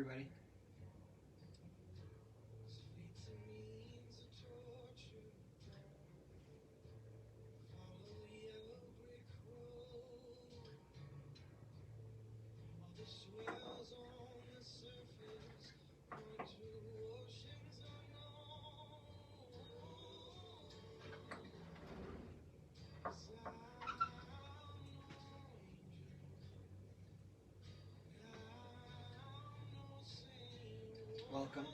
everybody. Welcome.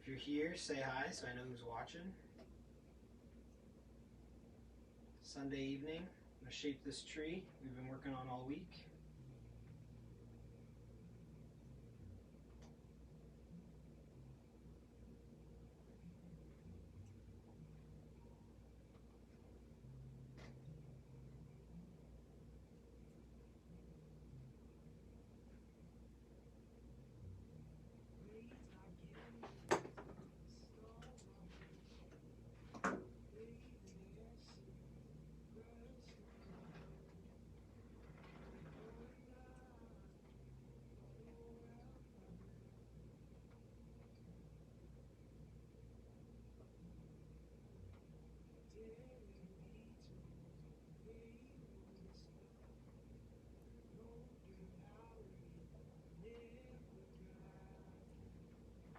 If you're here, say hi so I know who's watching. Sunday evening, I'm going to shape this tree we've been working on all week.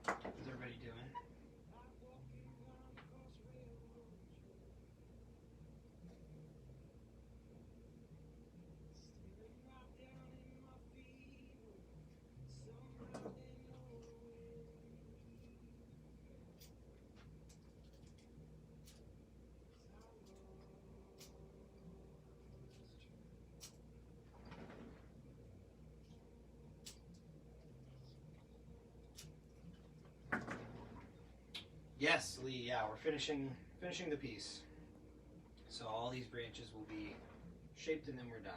How's everybody doing? Yes, Lee, yeah, we're finishing the piece. So all these branches will be shaped and then we're done.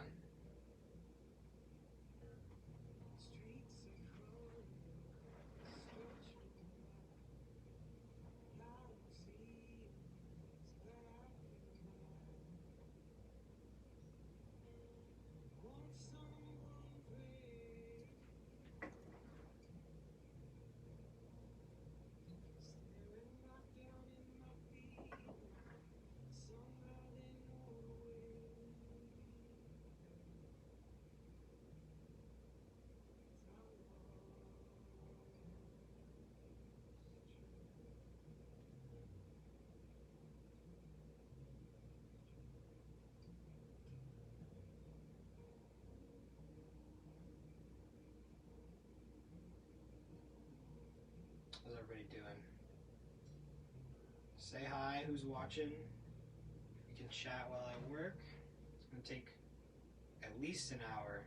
How's everybody doing? Say hi, who's watching. We can chat while I work. It's going to take at least an hour.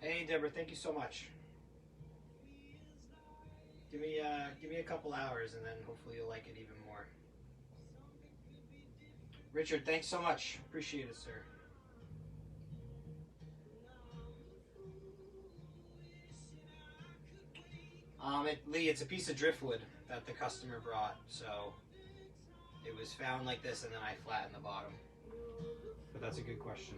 Hey, Deborah, thank you so much. Give me a couple hours, and then hopefully you'll like it even more. Richard, thanks so much. Appreciate it, sir. Lee, it's a piece of driftwood that the customer brought, so it was found like this, and then I flattened the bottom. But that's a good question.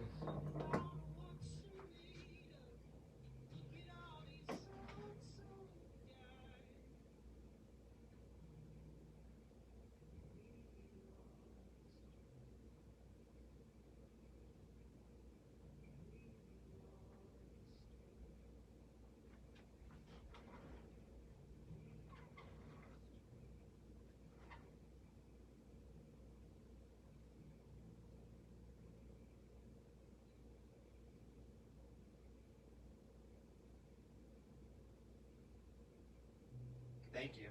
Thank you.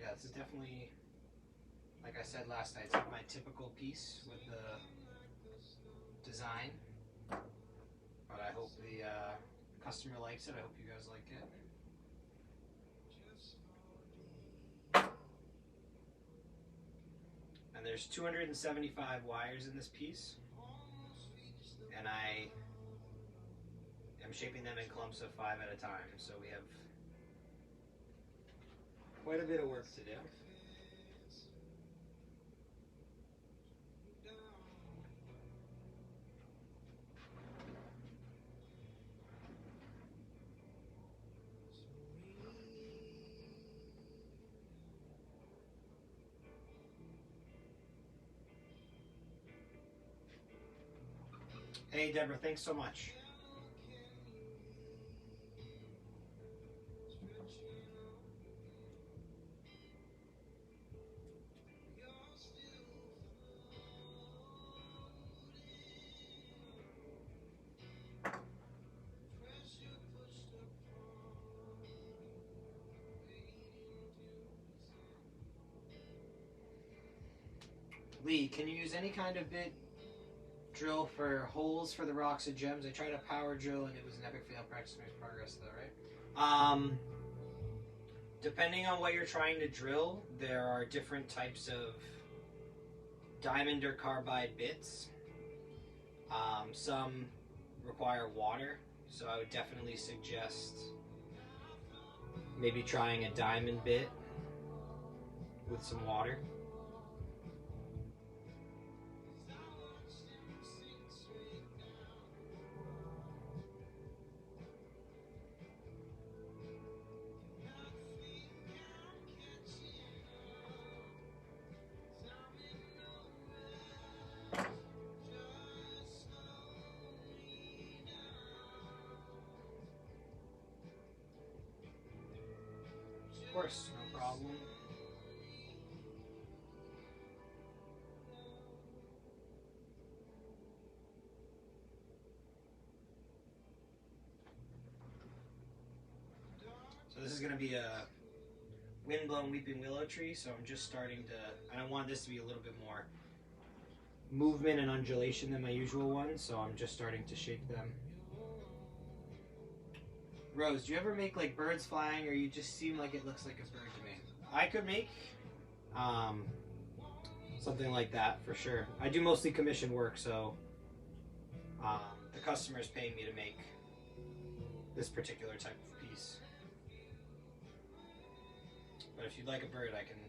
Yeah, this is definitely, like I said last night, it's not my typical piece with the design, but I hope the customer likes it. I hope you guys like it. And there's 275 wires in this piece, and I am shaping them in clumps of 5 at a time, so we have quite a bit of work to do. Hey Deborah, thanks so much. Lee, can you use any kind of bit drill for holes for the rocks and gems? I tried a power drill and it was an epic fail. Practice makes progress though, right? Depending on what you're trying to drill, there are different types of diamond or carbide bits. Some require water, so I would definitely suggest maybe trying a diamond bit with some water. Of course, no problem. So this is going to be a wind-blown weeping willow tree, so I'm just starting to, and I want this to be a little bit more movement and undulation than my usual one, so I'm just starting to shape them. Rose, do you ever make like birds flying, or you just seem like it looks like a bird to me? I could make something like that for sure. I do mostly commission work, so the customer is paying me to make this particular type of piece. But if you'd like a bird, I can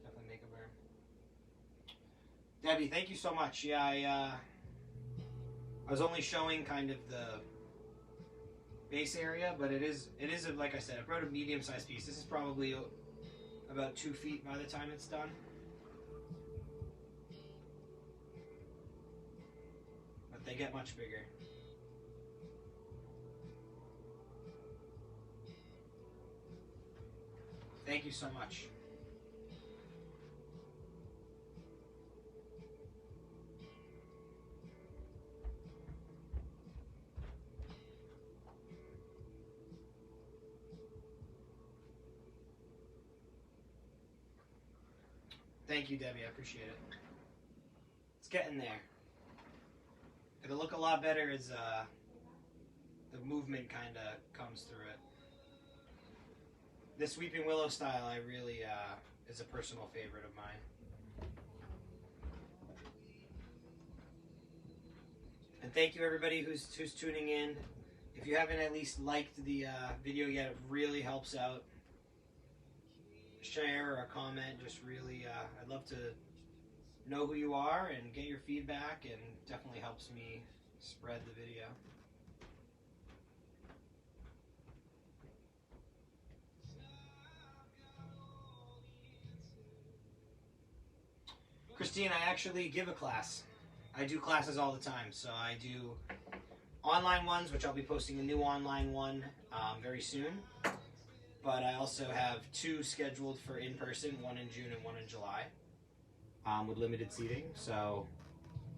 definitely make a bird. Debbie, thank you so much. Yeah, I was only showing kind of the base area, but it is like I said, I wrote a medium-sized piece. This is probably about 2 feet by the time it's done. But they get much bigger. Thank you so much. Thank you, Debbie. I appreciate it. It's getting there. It'll look a lot better as the movement kind of comes through it. This weeping willow style, I really is a personal favorite of mine. And thank you everybody who's tuning in. If you haven't at least liked the video yet, it really helps out. Share or a comment, just really, I'd love to know who you are and get your feedback, and definitely helps me spread the video. Christine, I actually give a class. I do classes all the time, so I do online ones, which I'll be posting a new online one very soon. but I also have 2 scheduled for in-person, one in June and one in July, with limited seating. So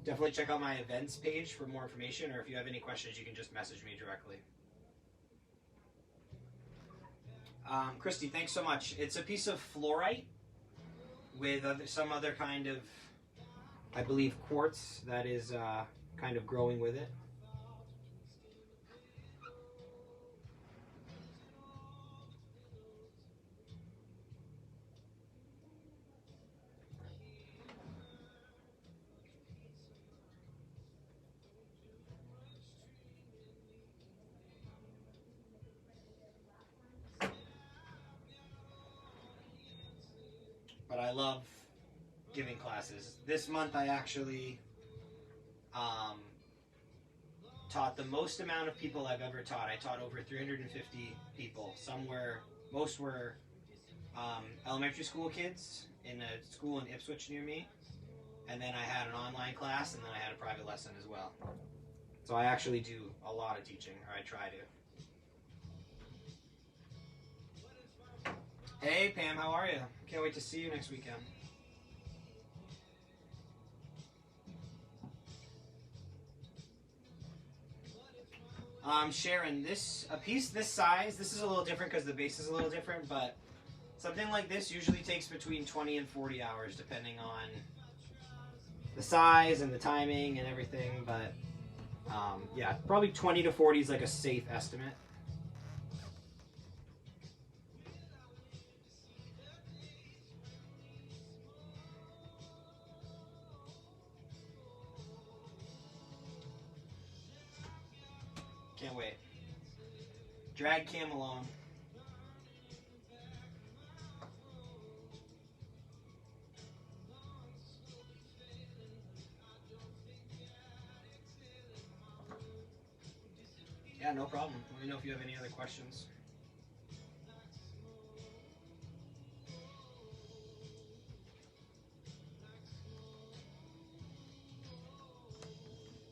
definitely check out my events page for more information, or if you have any questions, you can just message me directly. Christy, thanks so much. It's a piece of fluorite with some other kind of, I believe, quartz that is kind of growing with it. But I love giving classes. This month I actually taught the most amount of people I've ever taught. I taught over 350 people. Most were elementary school kids in a school in Ipswich near me. And then I had an online class, and then I had a private lesson as well. So I actually do a lot of teaching, or I try to. Hey Pam, how are you? Can't wait to see you next weekend. Sharon, a piece this size, this is a little different because the base is a little different, but something like this usually takes between 20 and 40 hours depending on the size and the timing and everything, but yeah, probably 20 to 40 is like a safe estimate. Can't wait. Drag Cam along. Yeah, no problem. Let me know if you have any other questions.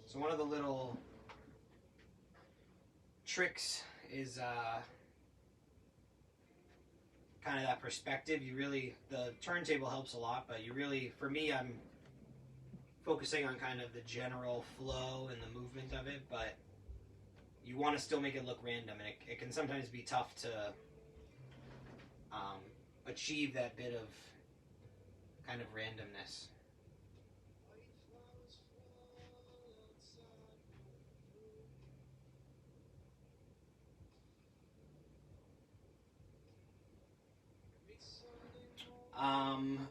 So one of the little tricks is kind of that perspective. The turntable helps a lot, but for me, I'm focusing on kind of the general flow and the movement of it, but you want to still make it look random, and it can sometimes be tough to achieve that bit of kind of randomness.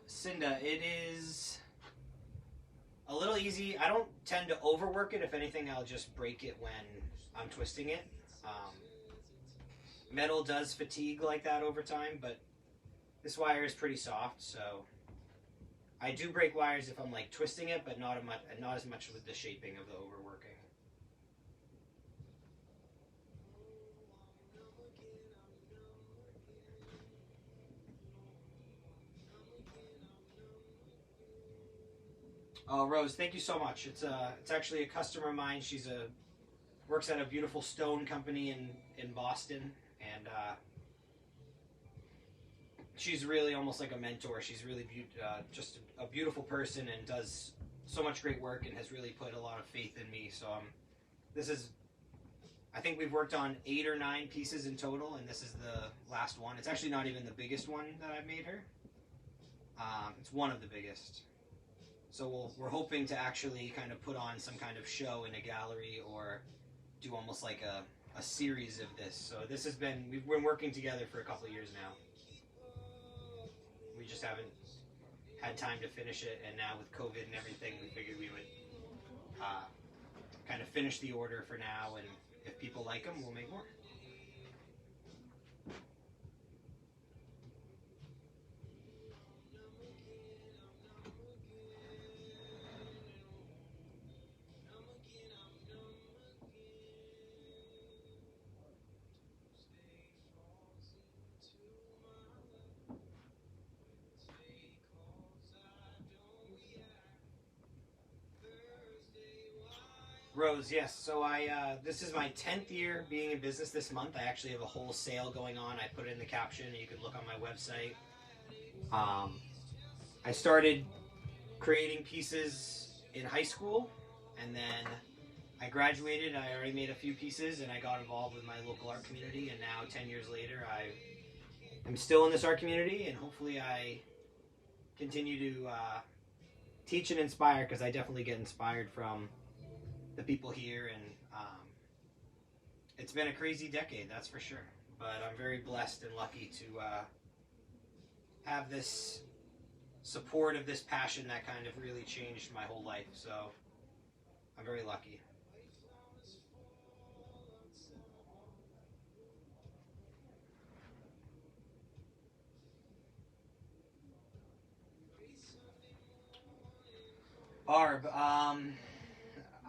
Cinda, it is a little easy. I don't tend to overwork it. If anything, I'll just break it when I'm twisting it. Metal does fatigue like that over time, but this wire is pretty soft, so I do break wires if I'm like twisting it, but not as much with the shaping of the overworking. Oh, Rose, thank you so much. It's actually a customer of mine. She's works at a beautiful stone company in Boston, and she's really almost like a mentor. She's really just a beautiful person and does so much great work and has really put a lot of faith in me. So I think we've worked on 8 or 9 pieces in total, and this is the last one. It's actually not even the biggest one that I've made her. It's one of the biggest. So we're hoping to actually kind of put on some kind of show in a gallery or do almost like a series of this. So we've been working together for a couple of years now. We just haven't had time to finish it, and now with COVID and everything, we figured we would kind of finish the order for now, and if people like them, we'll make more. Rose, yes. So this is my 10th year being in business this month. I actually have a whole sale going on. I put it in the caption, and you can look on my website. I started creating pieces in high school, and then I graduated. I already made a few pieces, and I got involved with my local art community. And now, 10 years later, I am still in this art community, and hopefully, I continue to teach and inspire, because I definitely get inspired from the people here, and it's been a crazy decade, that's for sure. But I'm very blessed and lucky to have this support of this passion that kind of really changed my whole life. So I'm very lucky. Barb,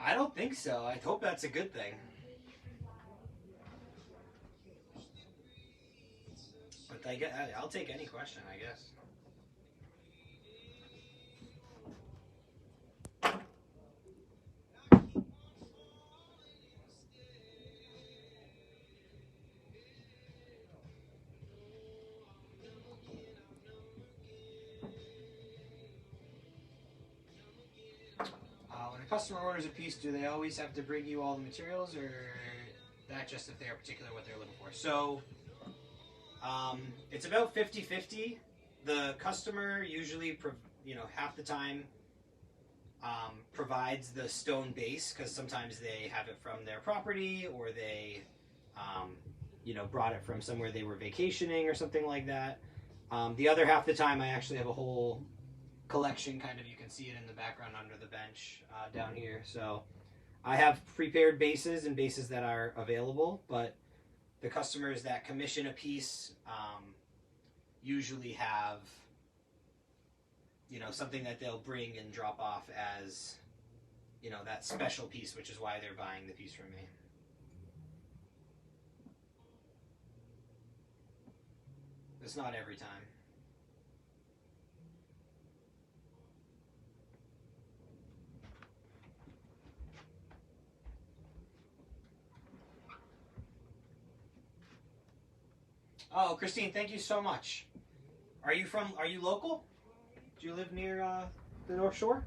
I don't think so. I hope that's a good thing. But I'll take any question, I guess. When a customer orders a piece, do they always have to bring you all the materials, or that just if they're particular what they're looking for? So it's about 50-50. The customer usually, half the time provides the stone base, because sometimes they have it from their property, or they, brought it from somewhere they were vacationing or something like that. The other half the time, I actually have a whole collection, kind of, you can see it in the background under the bench down here. So I have prepared bases and bases that are available, but the customers that commission a piece usually have, something that they'll bring and drop off as, that special piece, which is why they're buying the piece from me. It's not every time. Oh, Christine, thank you so much. Are you local? Do you live near the North Shore?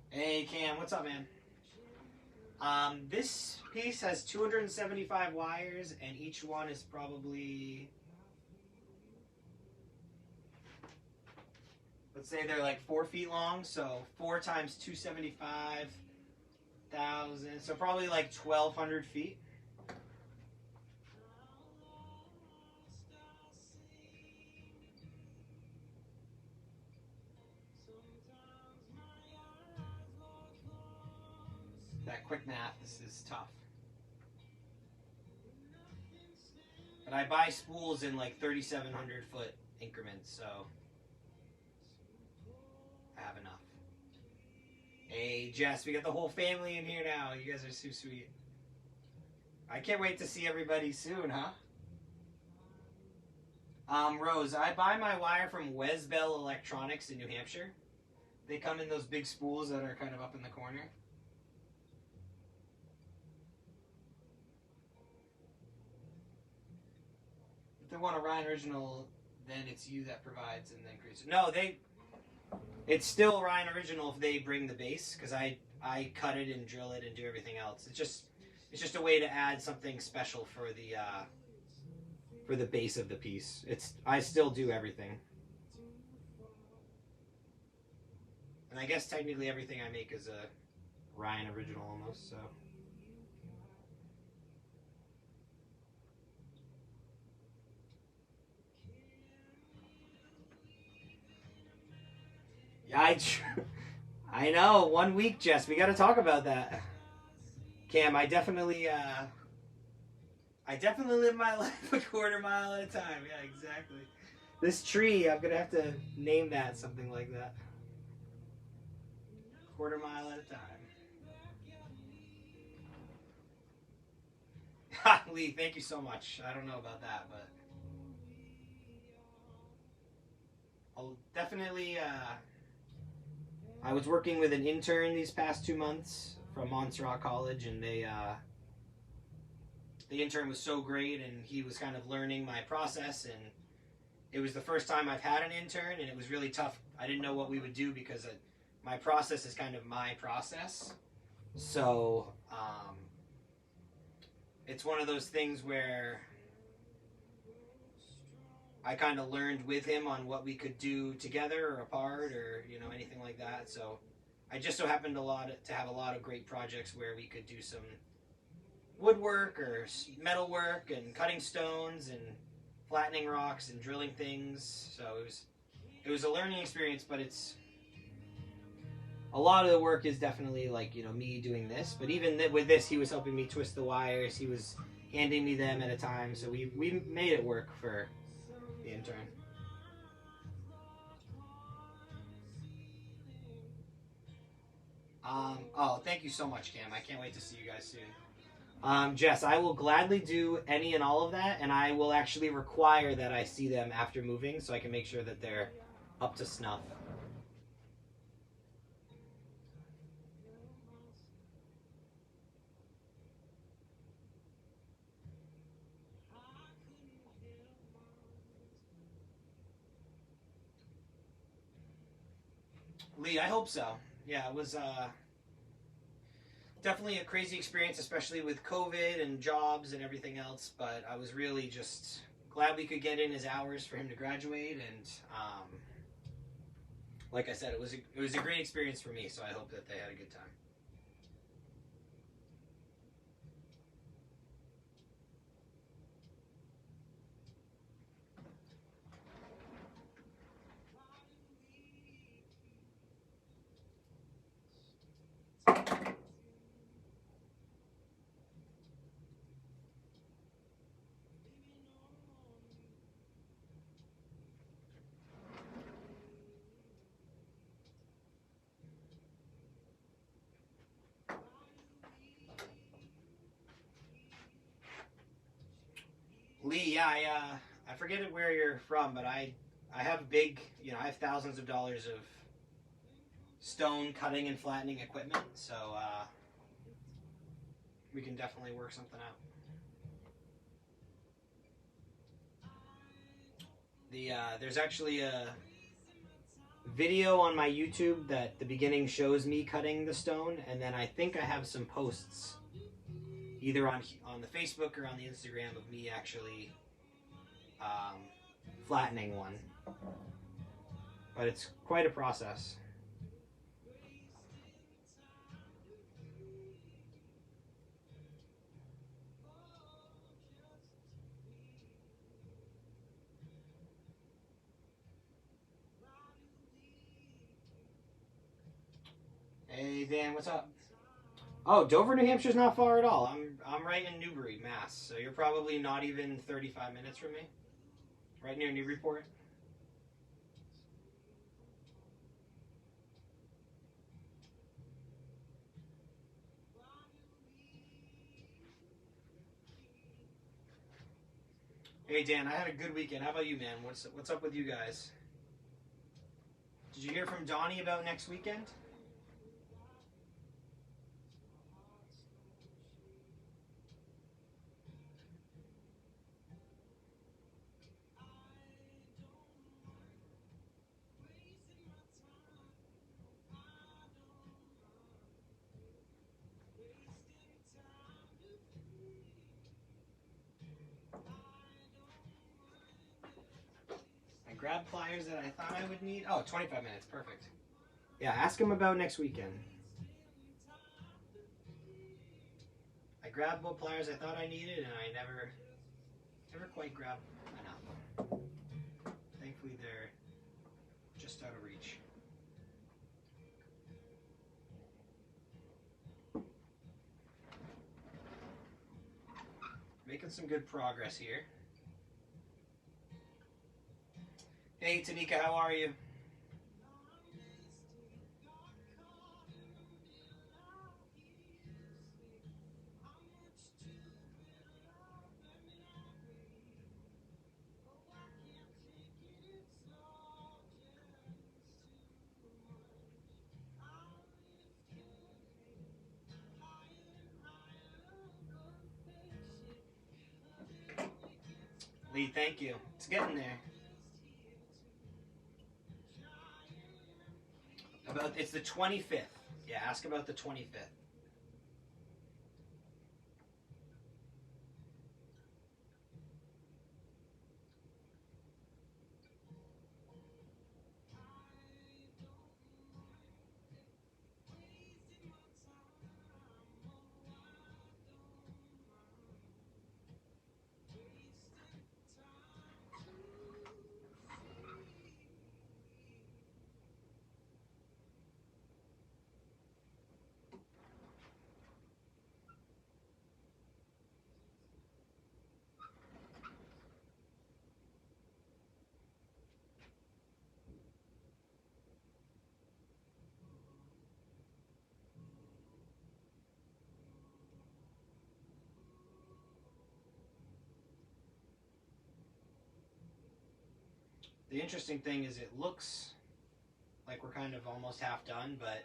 Hey, Cam, what's up, man? This piece has 275 wires, and each one is probably, let's say they're like 4 feet long, so 4 times 275,000, so probably like 1,200 feet. That quick math, this is tough. But I buy spools in like 3,700 foot increments, so I have enough. Hey, Jess, we got the whole family in here now. You guys are so sweet. I can't wait to see everybody soon, huh? Rose, I buy my wire from Wesbell Electronics in New Hampshire. They come in those big spools that are kind of up in the corner. If they want a Ryan Original, then it's you that provides and then creates it. No, it's still Ryan Original if they bring the base, because I cut it and drill it and do everything else. It's just a way to add something special for the base of the piece. I still do everything. And I guess technically everything I make is a Ryan Original almost, so. Yeah, I know. 1 week, Jess. We got to talk about that. Cam, I definitely live my life a quarter mile at a time. Yeah, exactly. This tree, I'm gonna have to name that something like that. Quarter mile at a time. Lee, thank you so much. I don't know about that, but definitely. I was working with an intern these past 2 months from Montserrat College, and the intern was so great, and he was kind of learning my process, and it was the first time I've had an intern, and it was really tough. I didn't know what we would do because my process is kind of my process. So it's one of those things where I kind of learned with him on what we could do together or apart or anything like that. So I just so happened to have a lot of great projects where we could do some woodwork or metal work and cutting stones and flattening rocks and drilling things. So it was a learning experience, but it's a lot of the work is definitely like me doing this. But even with this, he was helping me twist the wires. He was handing me them at a time, so we made it work for the intern. Oh, thank you so much, Cam. I can't wait to see you guys soon. Jess, I will gladly do any and all of that, and I will actually require that I see them after moving so I can make sure that they're up to snuff. Lee, I hope so. Yeah, it was definitely a crazy experience, especially with COVID and jobs and everything else. But I was really just glad we could get in his hours for him to graduate, and like I said, it was a great experience for me. So I hope that they had a good time. Lee, yeah, I forget where you're from, but I have I have thousands of dollars of stone cutting and flattening equipment, so we can definitely work something out. There's actually a video on my YouTube that the beginning shows me cutting the stone, and then I think I have some posts either on the Facebook or on the Instagram of me actually flattening one. But it's quite a process. Hey Dan, what's up? Oh, Dover, New Hampshire's not far at all. I'm right in Newbury, Mass. So you're probably not even 35 minutes from me. Right near Newburyport. Hey Dan, I had a good weekend. How about you, man? What's up with you guys? Did you hear from Donnie about next weekend? I grabbed pliers that I thought I would need. Oh, 25 minutes. Perfect. Yeah, ask him about next weekend. I grabbed what pliers I thought I needed, and I never quite grabbed enough. Thankfully, they're just out of reach. Making some good progress here. Hey, Tanika, how are you? Lee, thank you. It's getting there. It's the 25th. Yeah, ask about the 25th. The interesting thing is it looks like we're kind of almost half done, but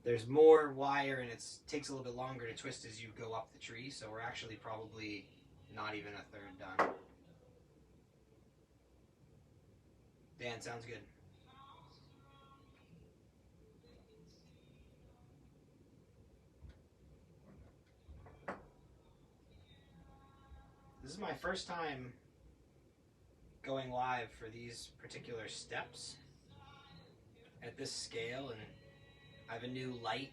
there's more wire and it takes a little bit longer to twist as you go up the tree, so we're actually probably not even a third done. Dan, sounds good. This is my first time going live for these particular steps at this scale, and I have a new light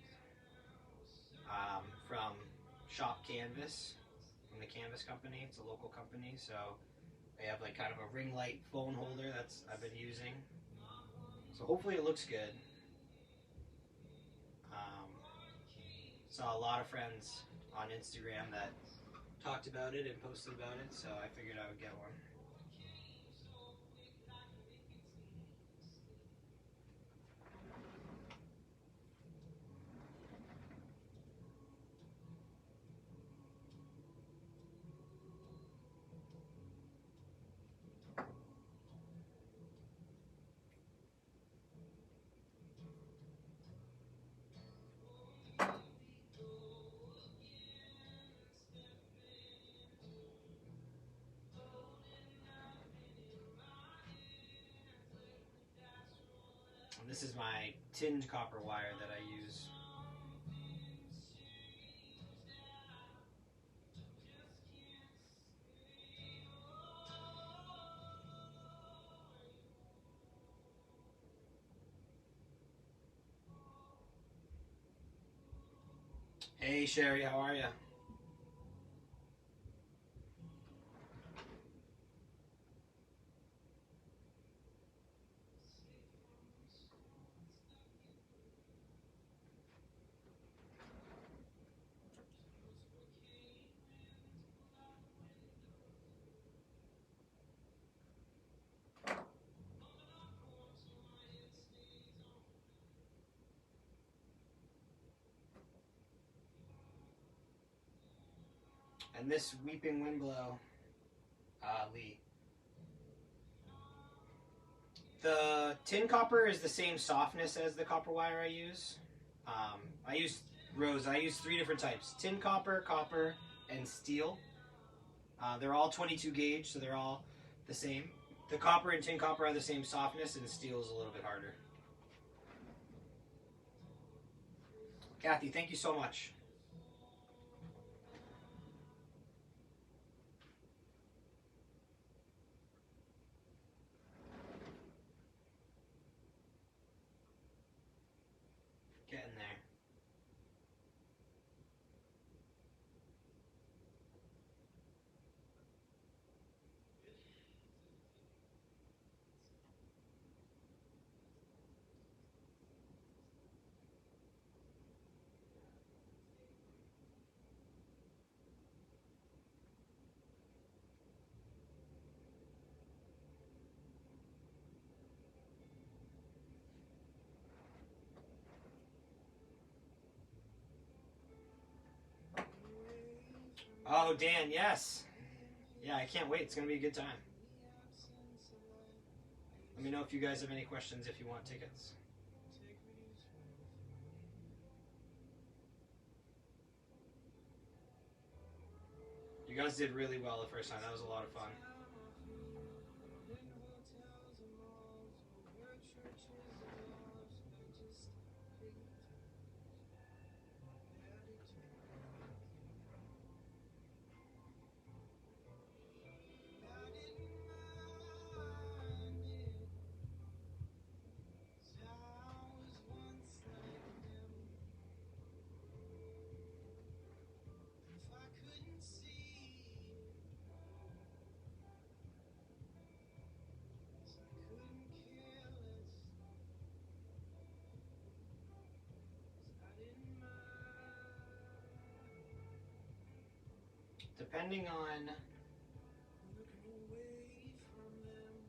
from Shop Canvas, from the Canvas company. It's a local company, so they have like kind of a ring light phone holder that's I've been using. So hopefully it looks good. Saw a lot of friends on Instagram that talked about it and posted about it, so I figured I would get one. This is my tinned copper wire that I use. Hey Sherry, how are you? And this Weeping Windblow, Lee. The tin copper is the same softness as the copper wire I use. I use 3 different types: tin copper, copper, and steel. They're all 22 gauge, so they're all the same. The copper and tin copper are the same softness, and steel is a little bit harder. Kathy, thank you so much. Getting there. Oh, Dan, yes. Yeah, I can't wait. It's going to be a good time. Let me know if you guys have any questions if you want tickets. You guys did really well the first time. That was a lot of fun. Depending on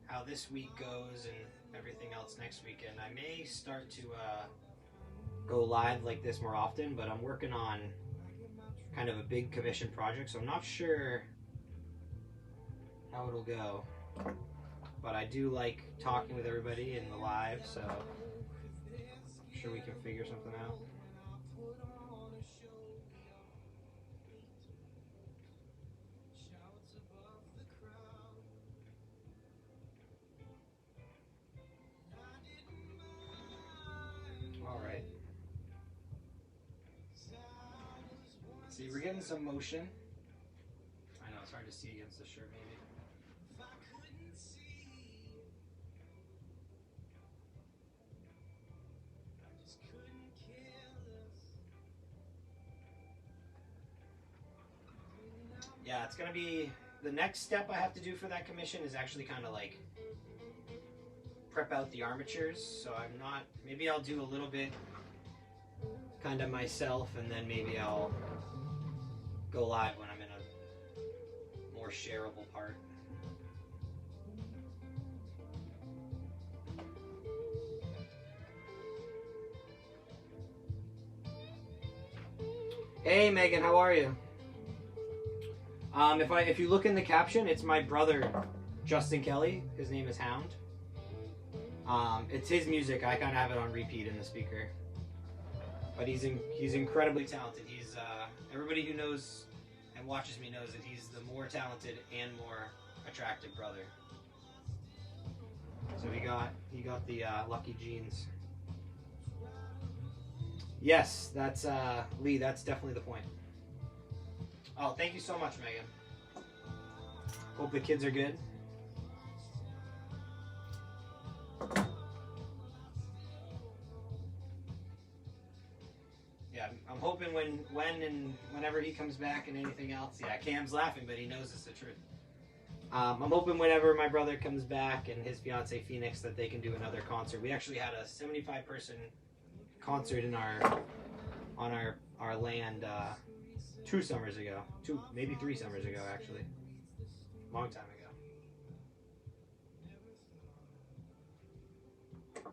how this week goes and everything else next weekend, I may start to go live like this more often, but I'm working on kind of a big commission project, so I'm not sure how it'll go. But I do like talking with everybody in the live, so I'm sure we can figure something out. All right. See, we're getting some motion. I know it's hard to see against the shirt, maybe. Yeah, it's gonna be the next step I have to do for that commission is actually kind of like prep out the armatures. So I'm not. Maybe I'll do a little bit kind of myself, and then maybe I'll go live when I'm in a more shareable part. Hey Megan, how are you? If you look in the caption, it's my brother, Justin Kelly. His name is Hound. It's his music. I kind of have it on repeat in the speaker. But he's incredibly talented. He's everybody who knows and watches me knows that he's the more talented and more attractive brother. So he got the lucky genes. Yes, that's Lee. That's definitely the point. Oh, thank you so much, Megan. Hope the kids are good. Yeah, I'm hoping when and whenever he comes back and anything else. Yeah, Cam's laughing, but he knows it's the truth. I'm hoping whenever my brother comes back and his fiance Phoenix that they can do another concert. We actually had a 75-person concert on our land 2 summers ago. 2, maybe 3 summers ago, actually. Long time ago.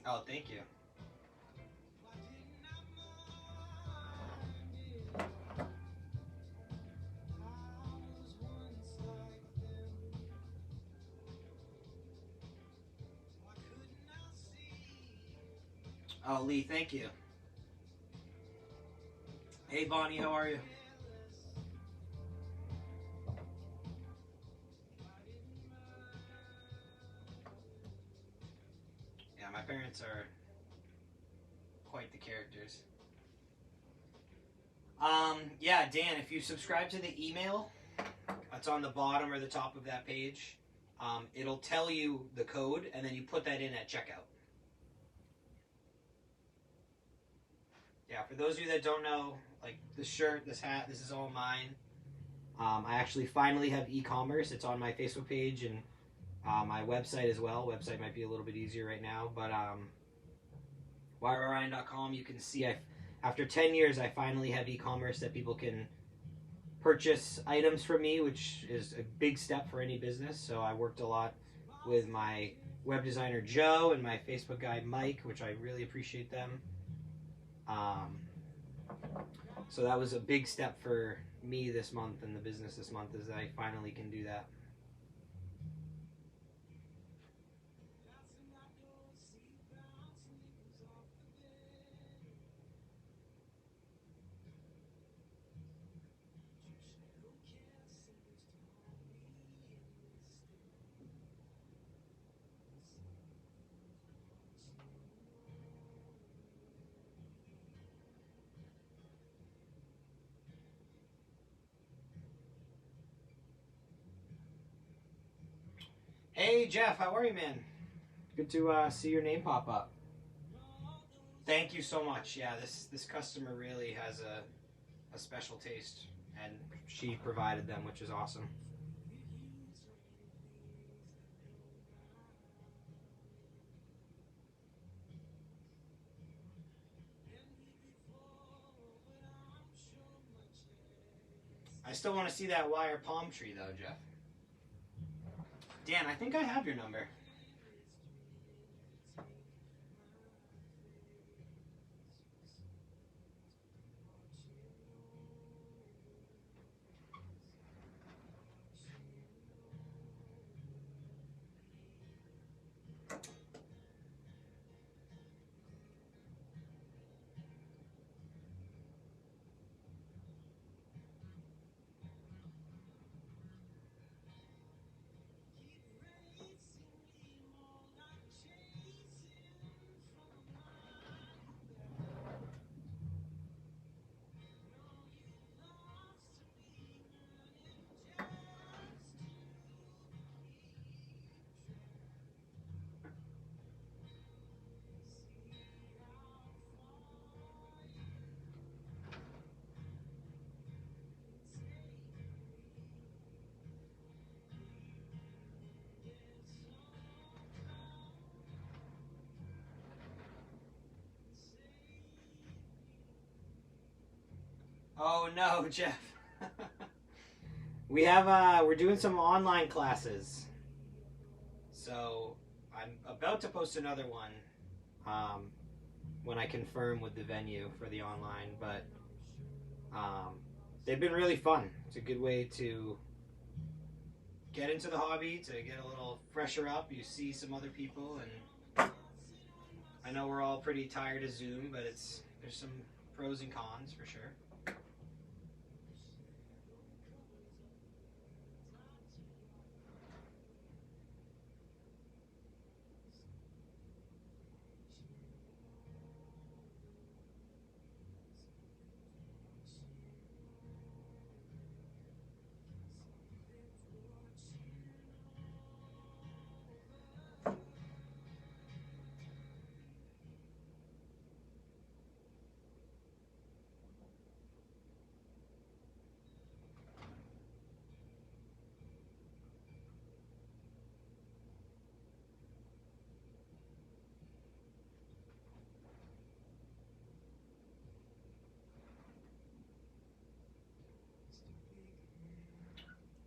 Oh, thank you. Oh, Lee, thank you. Hey, Bonnie, how are you? Yeah, my parents are quite the characters. Yeah, Dan, if you subscribe to the email, it's on the bottom or the top of that page. It'll tell you the code, and then you put that in at checkout. Yeah, for those of you that don't know, like this shirt, this hat, this is all mine. I actually finally have e-commerce. It's on my Facebook page and my website as well. Website might be a little bit easier right now, but wireorion.com, you can see after 10 years, I finally have e-commerce that people can purchase items from me, which is a big step for any business. So I worked a lot with my web designer Joe and my Facebook guy Mike, which I really appreciate them. So that was a big step for me this month and the business this month, is that I finally can do that. Hey Jeff, how are you, man? Good to see your name pop up. Thank you so much. Yeah, this customer really has a special taste, and she provided them, which is awesome. I still want to see that wire palm tree though, Jeff. Dan, I think I have your number. Oh no, Jeff. We're doing some online classes. So I'm about to post another one when I confirm with the venue for the online, but they've been really fun. It's a good way to get into the hobby, to get a little fresher up. You see some other people, and I know we're all pretty tired of Zoom, but there's some pros and cons for sure.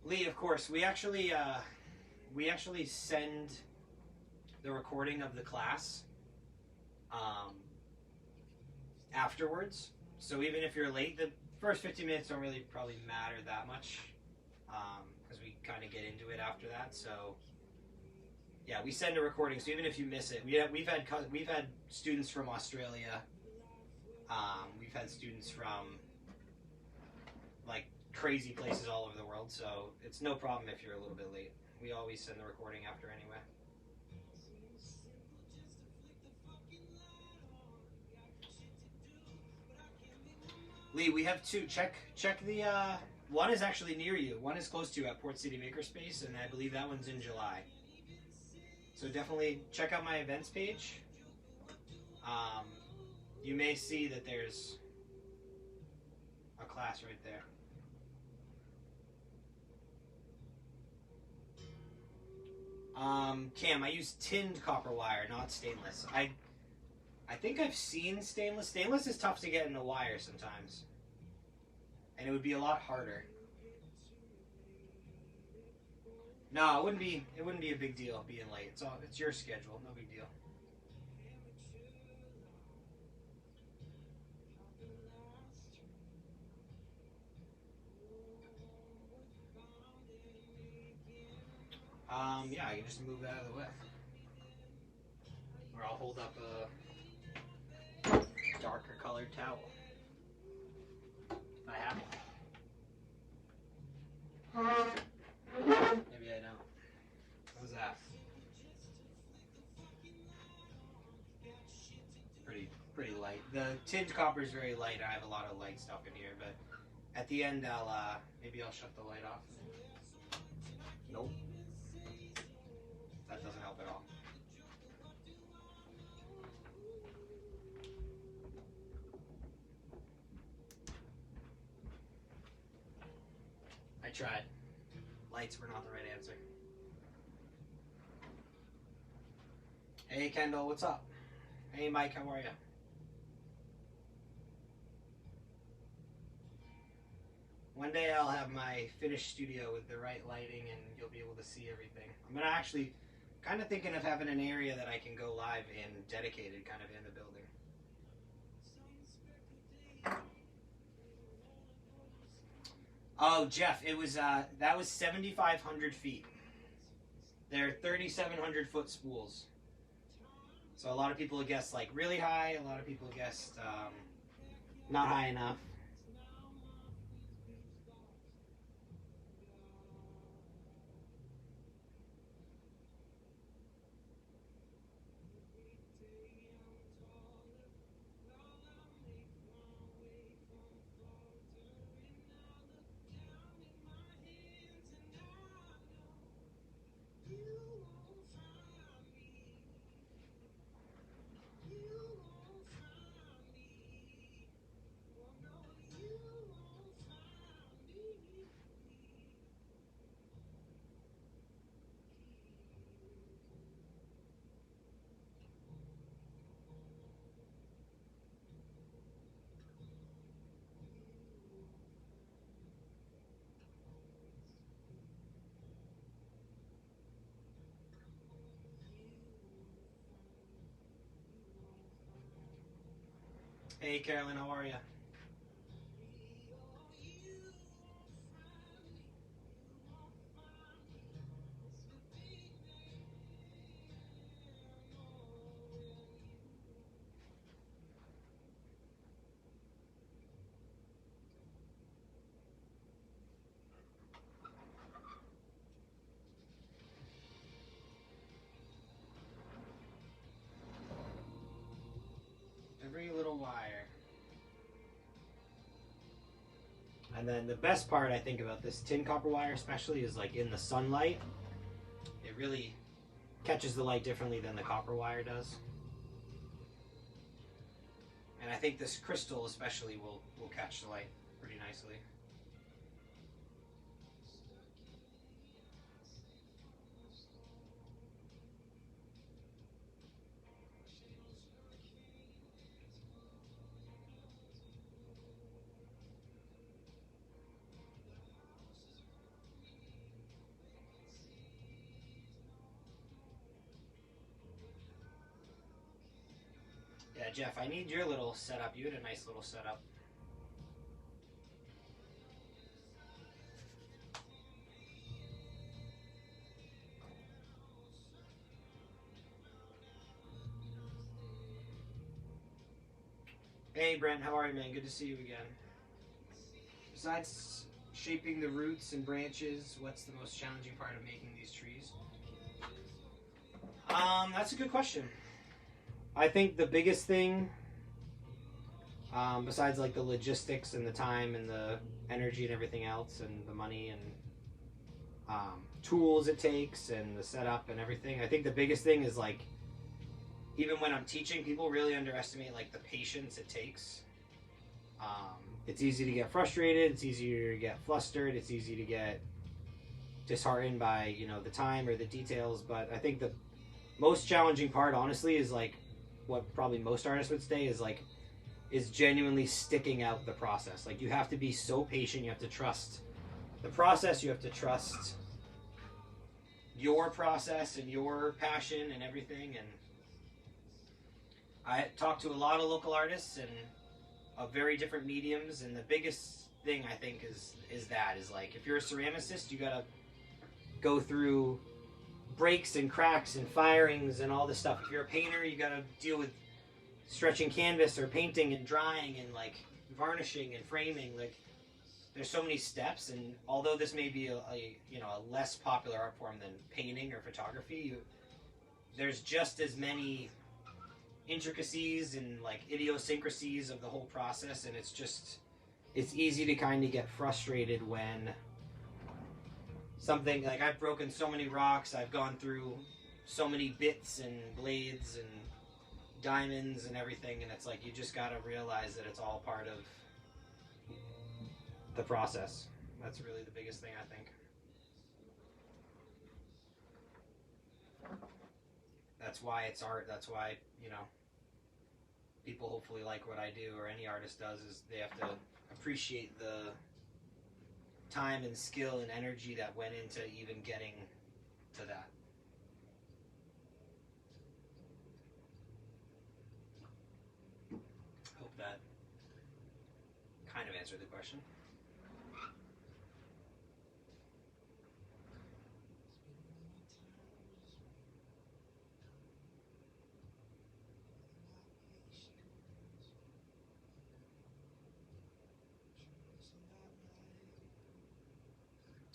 Lee, of course, we actually send the recording of the class afterwards. So even if you're late, the first 15 minutes don't really probably matter that much because we kind of get into it after that. So yeah, we send a recording. So even if you miss it, we've had students from Australia. We've had students from like crazy places all over the world. So it's no problem if you're a little bit late. We always send the recording after anyway. Lee, we have two. Check the one is actually near you. One is close to you at Port City Makerspace, and I believe that one's in July. So definitely check out my events page. You may see that there's a class right there. Cam, I use tinned copper wire, not stainless. I think I've seen stainless. Stainless is tough to get in the wire sometimes, and it would be a lot harder. No, it wouldn't be. It wouldn't be a big deal being late. It's your schedule. No big deal. Yeah, I can just move that out of the way, or I'll hold up a darker colored towel. I have one. Maybe I don't. What was that? Pretty light. The tinned copper is very light. I have a lot of light stuff in here, but at the end maybe I'll shut the light off. Nope. That doesn't help at all. I tried. Lights were not the right answer. Hey Kendall, what's up? Hey Mike, how are you? One day I'll have my finished studio with the right lighting and you'll be able to see everything. I'm gonna actually kind of thinking of having an area that I can go live in, dedicated kind of in the building. Oh, Jeff, it was that was 7,500 feet. They're 3,700 foot spools. So a lot of people guessed like really high. A lot of people guessed not high enough. Hey Carolyn, how are you? Every little wire. And then the best part I think about this tin copper wire especially is like in the sunlight, it really catches the light differently than the copper wire does. And I think this crystal especially will catch the light pretty nicely. Yeah, Jeff, I need your little setup. You had a nice little setup. Hey Brent, how are you, man? Good to see you again. Besides shaping the roots and branches, what's the most challenging part of making these trees? That's a good question. I think the biggest thing, besides like the logistics and the time and the energy and everything else and the money and tools it takes and the setup and everything, I think the biggest thing is like, even when I'm teaching, people really underestimate like the patience it takes. It's easy to get frustrated. It's easier to get flustered. It's easy to get disheartened by, you know, the time or the details. But I think the most challenging part, honestly, is like what probably most artists would say is genuinely sticking out the process. Like you have to be so patient. You have to trust the process. You have to trust your process and your passion and everything. And I talked to a lot of local artists and of very different mediums, and the biggest thing I think is like if you're a ceramicist, you gotta go through breaks and cracks and firings and all this stuff. If you're a painter, you gotta deal with stretching canvas or painting and drying and like varnishing and framing. Like there's so many steps, and although this may be a less popular art form than painting or photography, there's just as many intricacies and like idiosyncrasies of the whole process, and it's easy to kind of get frustrated when something like I've broken so many rocks. I've gone through so many bits and blades and diamonds and everything, and it's like you just got to realize that it's all part of the process. That's really the biggest thing, I think. That's why it's art. That's why, you know, people hopefully like what I do, or any artist does, is they have to appreciate the time and skill and energy that went into even getting to that. Hope that kind of answered the question.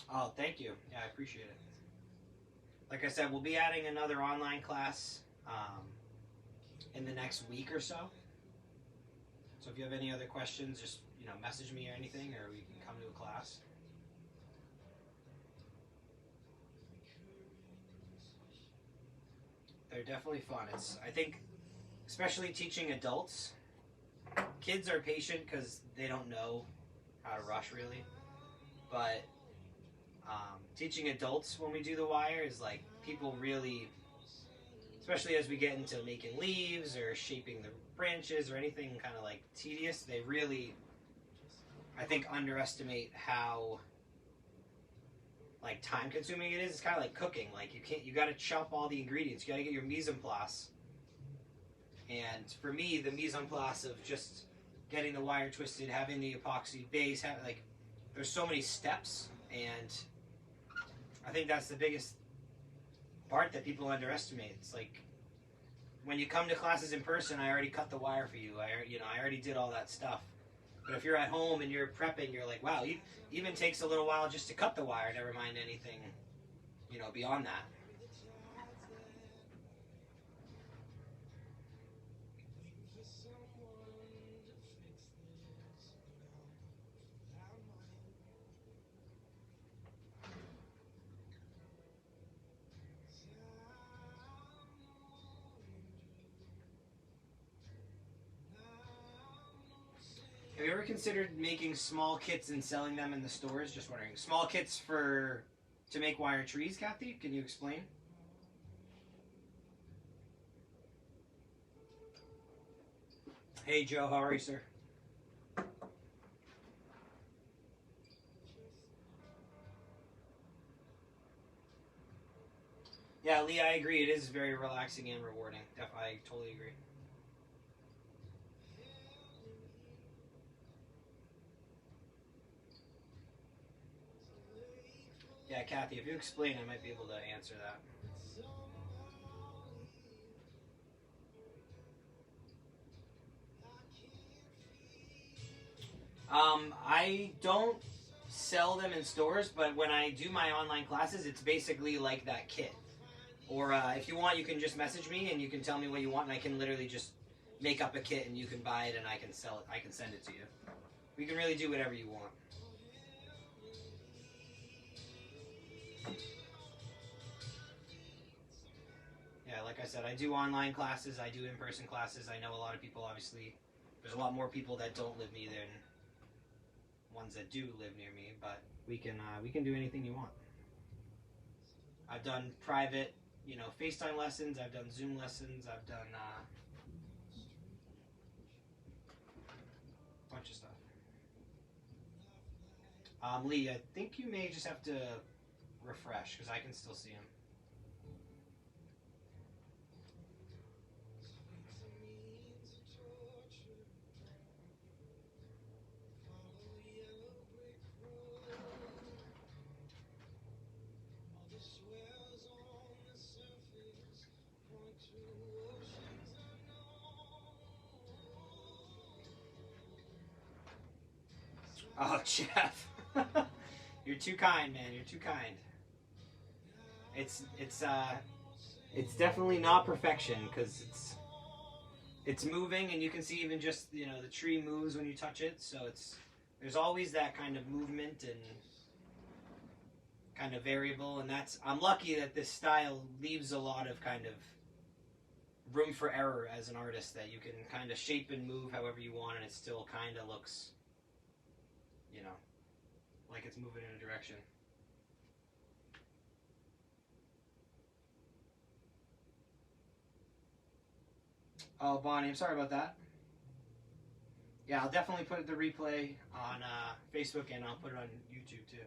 Oh, thank you. Yeah, I appreciate it. Like I said, we'll be adding another online class in the next week or so. So if you have any other questions, just, you know, message me or anything, or we can come to a class. They're definitely fun. I think, especially teaching adults, kids are patient because they don't know how to rush really, but teaching adults when we do the wire is like, people really, especially as we get into making leaves or shaping the branches or anything kind of like tedious, they really, I think, underestimate how like time consuming it is. It's kind of like cooking. Like you got to chop all the ingredients. You got to get your mise en place. And for me, the mise en place of just getting the wire twisted, having the epoxy base, like, there's so many steps, and I think that's the biggest part that people underestimate. It's like, when you come to classes in person, I already cut the wire for you. I already did all that stuff. But if you're at home and you're prepping, you're like, wow, it even takes a little while just to cut the wire, never mind anything, you know, beyond that. Have you ever considered making small kits and selling them in the stores? Just wondering. Small kits to make wire trees, Kathy? Can you explain? Hey, Joe. How are you, sir? Yeah, Lee, I agree. It is very relaxing and rewarding. I totally agree. Yeah, Kathy, if you explain, I might be able to answer that. I don't sell them in stores, but when I do my online classes, it's basically like that kit. Or if you want, you can just message me and you can tell me what you want, and I can literally just make up a kit and you can buy it and I can sell it. I can send it to you. We can really do whatever you want. Yeah, like I said, I do online classes, I do in-person classes. I know a lot of people, obviously, there's a lot more people that don't live near me than ones that do live near me, but we can do anything you want. I've done private, FaceTime lessons, I've done Zoom lessons, I've done a bunch of stuff. Lee, I think you may just have to refresh, because I can still see him. Oh, Jeff. You're too kind, man. You're too kind. It's definitely not perfection, because it's moving, and you can see even just, the tree moves when you touch it, so there's always that kind of movement and kind of variable, and I'm lucky that this style leaves a lot of kind of room for error as an artist, that you can kind of shape and move however you want, and it still kind of looks, you know, like it's moving in a direction. Oh, Bonnie, I'm sorry about that. Yeah, I'll definitely put the replay on Facebook, and I'll put it on YouTube too.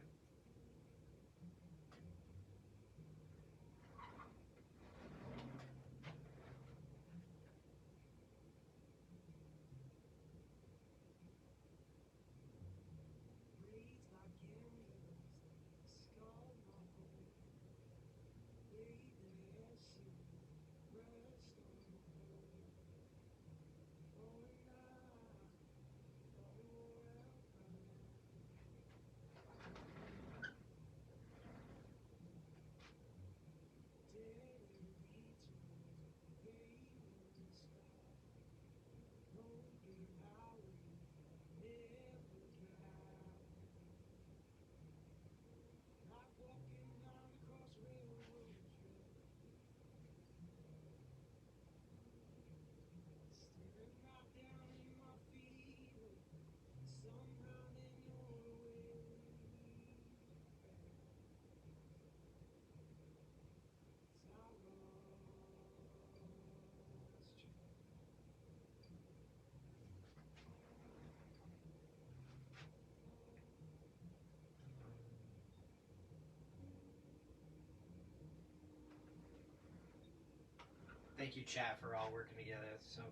Thank you, chat, for all working together. So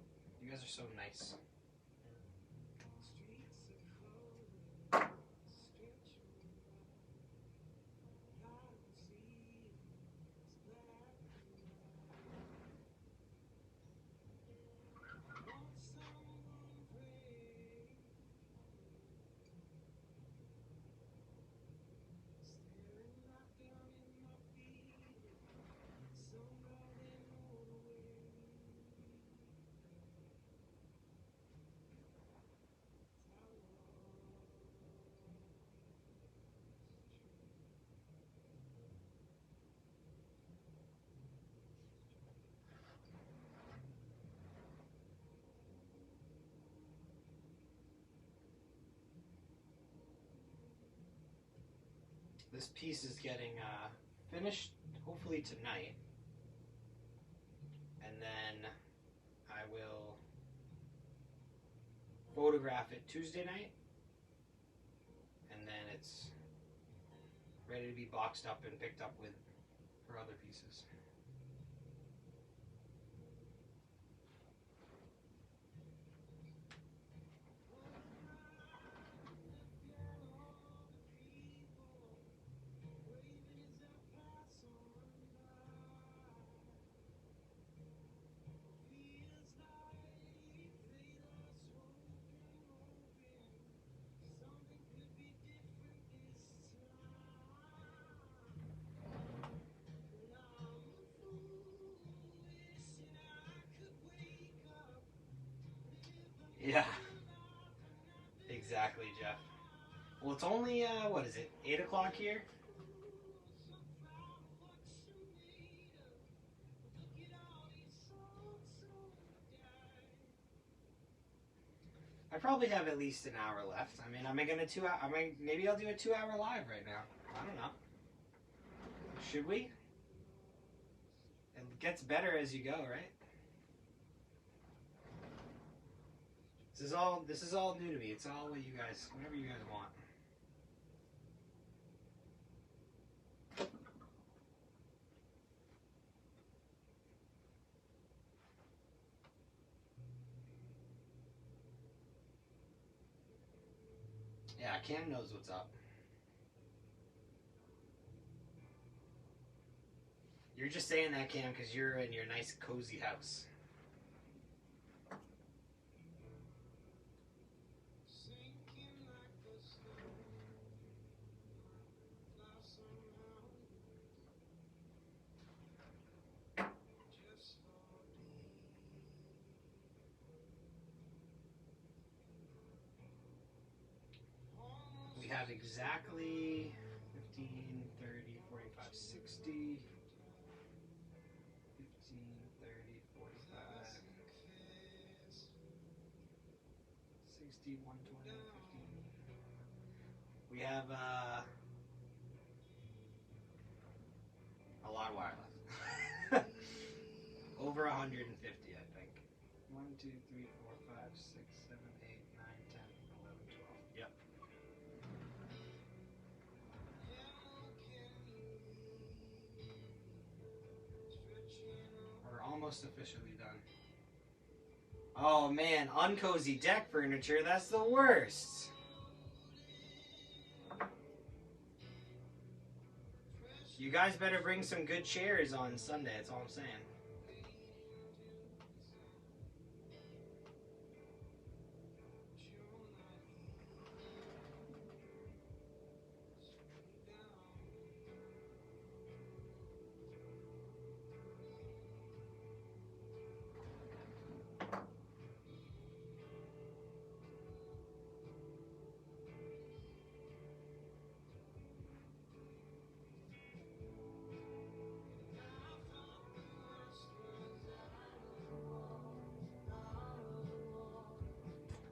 you guys are so nice. This piece is getting finished hopefully tonight, and then I will photograph it Tuesday night, and then it's ready to be boxed up and picked up with her other pieces. Yeah, exactly, Jeff. Well, it's only, what is it, 8 o'clock here? I probably have at least an hour left. I mean, am I gonna maybe I'll do a 2-hour live right now. I don't know. Should we? It gets better as you go, right? This is all new to me. It's all what you guys, whatever you guys want. Yeah, Cam knows what's up. You're just saying that, Cam, because you're in your nice, cozy house. We have exactly 15, 30, 45, 60. 15, 30, 45, 60, 120, 15. We have a lot of wireless. Over 150, I think. 1, 2, 3, 4, 5, 6, 7, 8, 9, 10, 11, 12. Yep. We're almost officially done. Oh man, uncozy deck furniture, that's the worst. You guys better bring some good chairs on Sunday, that's all I'm saying.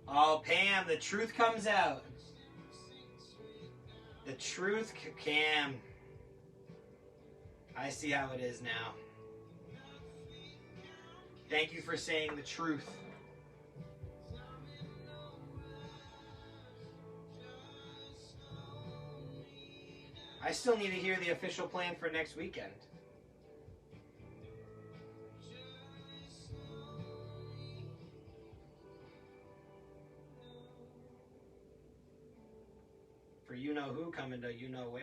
Oh, Pam, the truth comes out. The truth, Cam. I see how it is now. Thank you for saying the truth. I still need to hear the official plan for next weekend. For you know who coming to you know where.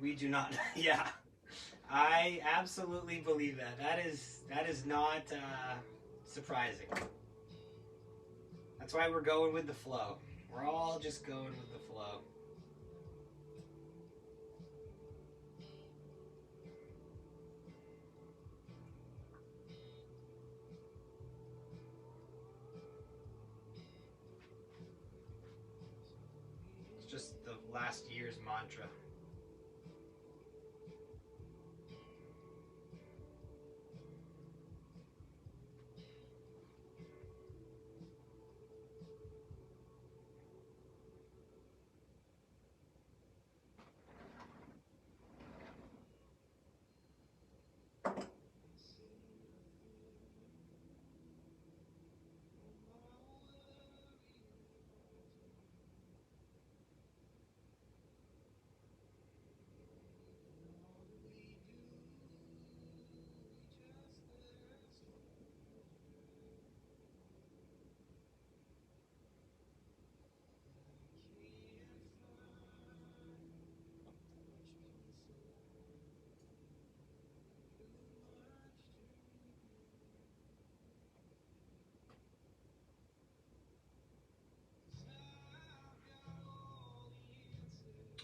We do not. Yeah, I absolutely believe that. That is not surprising. That's why we're going with the flow. We're all just going with the flow. It's just the last year's mantra.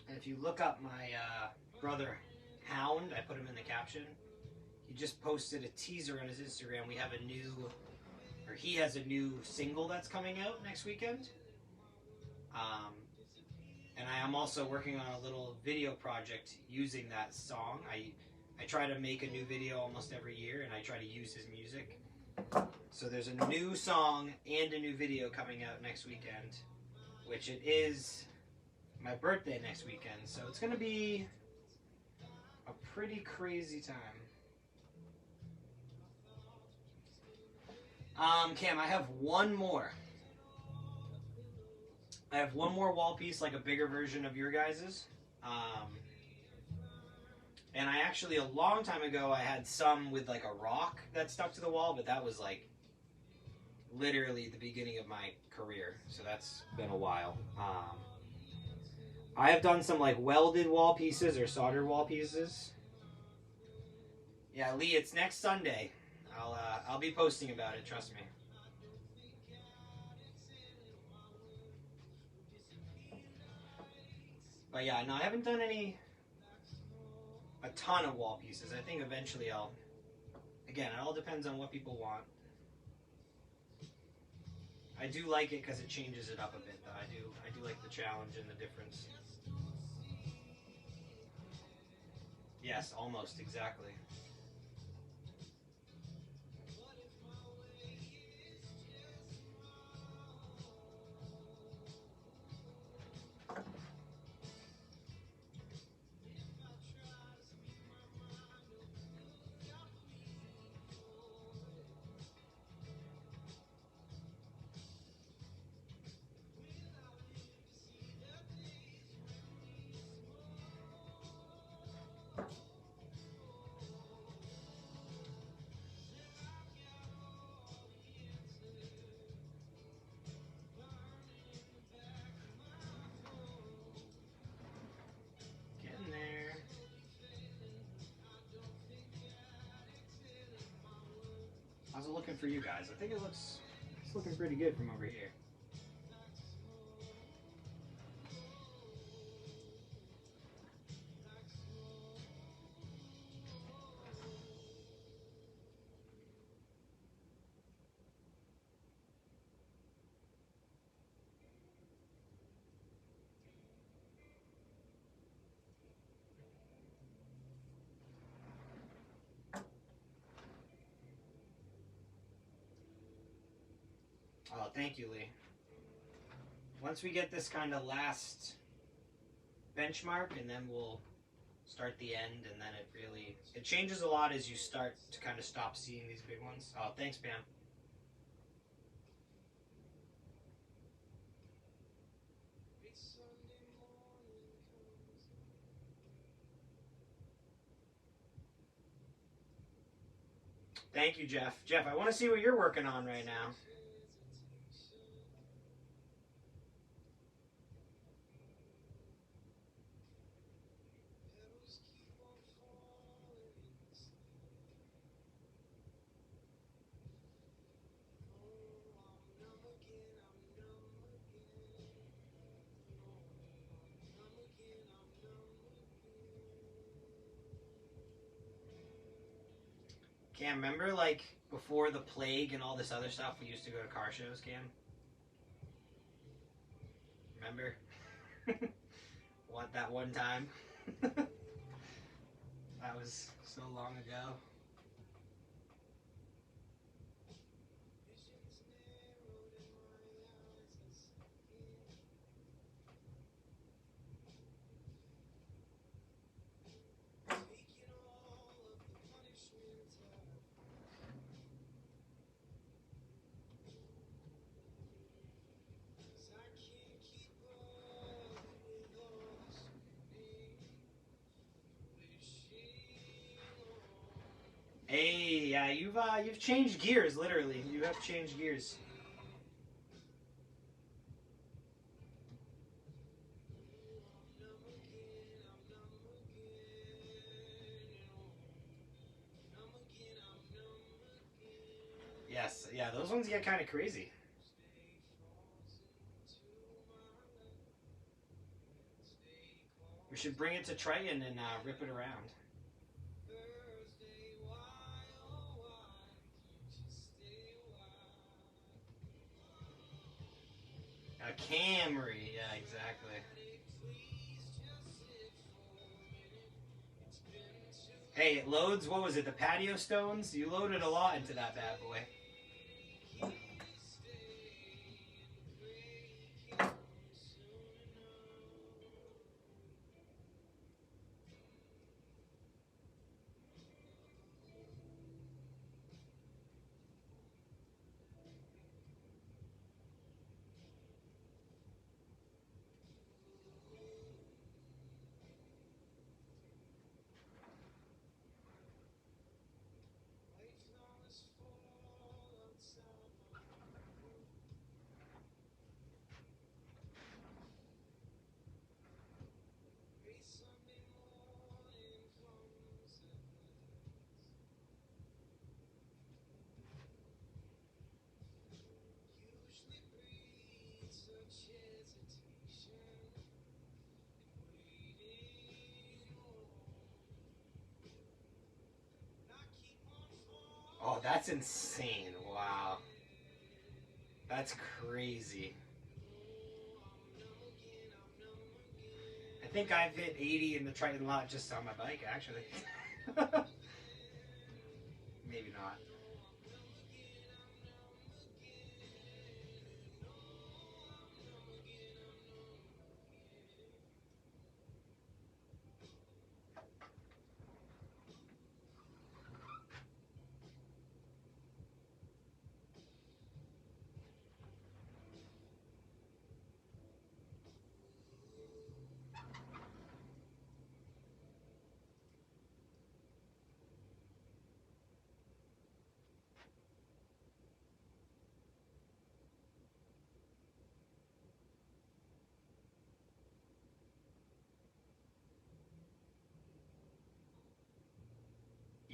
And if you look up my brother Hound, I put him in the caption. He just posted a teaser on his Instagram. We have a new, or he has a new single that's coming out next weekend. And I am also working on a little video project using that song. I try to make a new video almost every year, and I try to use his music. So there's a new song and a new video coming out next weekend, which it is my birthday next weekend. So it's going to be a pretty crazy time. Cam, I have one more. I have one more wall piece, like a bigger version of your guys's. And I actually, a long time ago, I had some with like a rock that stuck to the wall, but that was like literally the beginning of my career. So that's been a while. I have done some like welded wall pieces or soldered wall pieces. Yeah, Lee, it's next Sunday. I'll be posting about it. Trust me. But yeah, no, I haven't done a ton of wall pieces. I think eventually I'll. Again, it all depends on what people want. I do like it because it changes it up a bit, though. I do like the challenge and the difference. Yes, almost exactly. Getting there. How's it looking for you guys? I think it's looking pretty good from over here. Oh, thank you, Lee. Once we get this kind of last benchmark, and then we'll start the end, and then it changes a lot as you start to kind of stop seeing these big ones. Oh, thanks, Pam. Thank you, Jeff. Jeff, I want to see what you're working on right now. Cam, remember like before the plague and all this other stuff, we used to go to car shows, Cam? Remember? What, that one time? That was so long ago. Hey, yeah, you've changed gears, literally. You have changed gears. Yes, yeah, those ones get kind of crazy. We should bring it to Triton and rip it around. A Camry, yeah, exactly. Hey, it loads, what was it, the patio stones? You loaded a lot into that bad boy. Oh, that's insane. Wow. That's crazy. I think I've hit 80 in the Triton lot just on my bike, actually. Maybe not.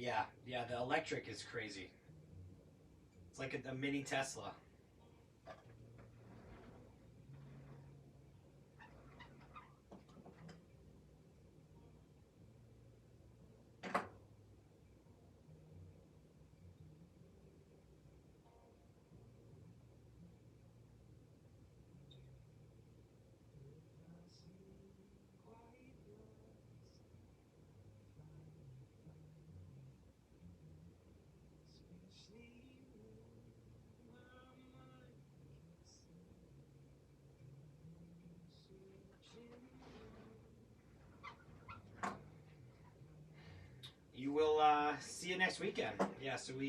Yeah, yeah, the electric is crazy. It's like a mini Tesla. You will see you next weekend. Yeah, so for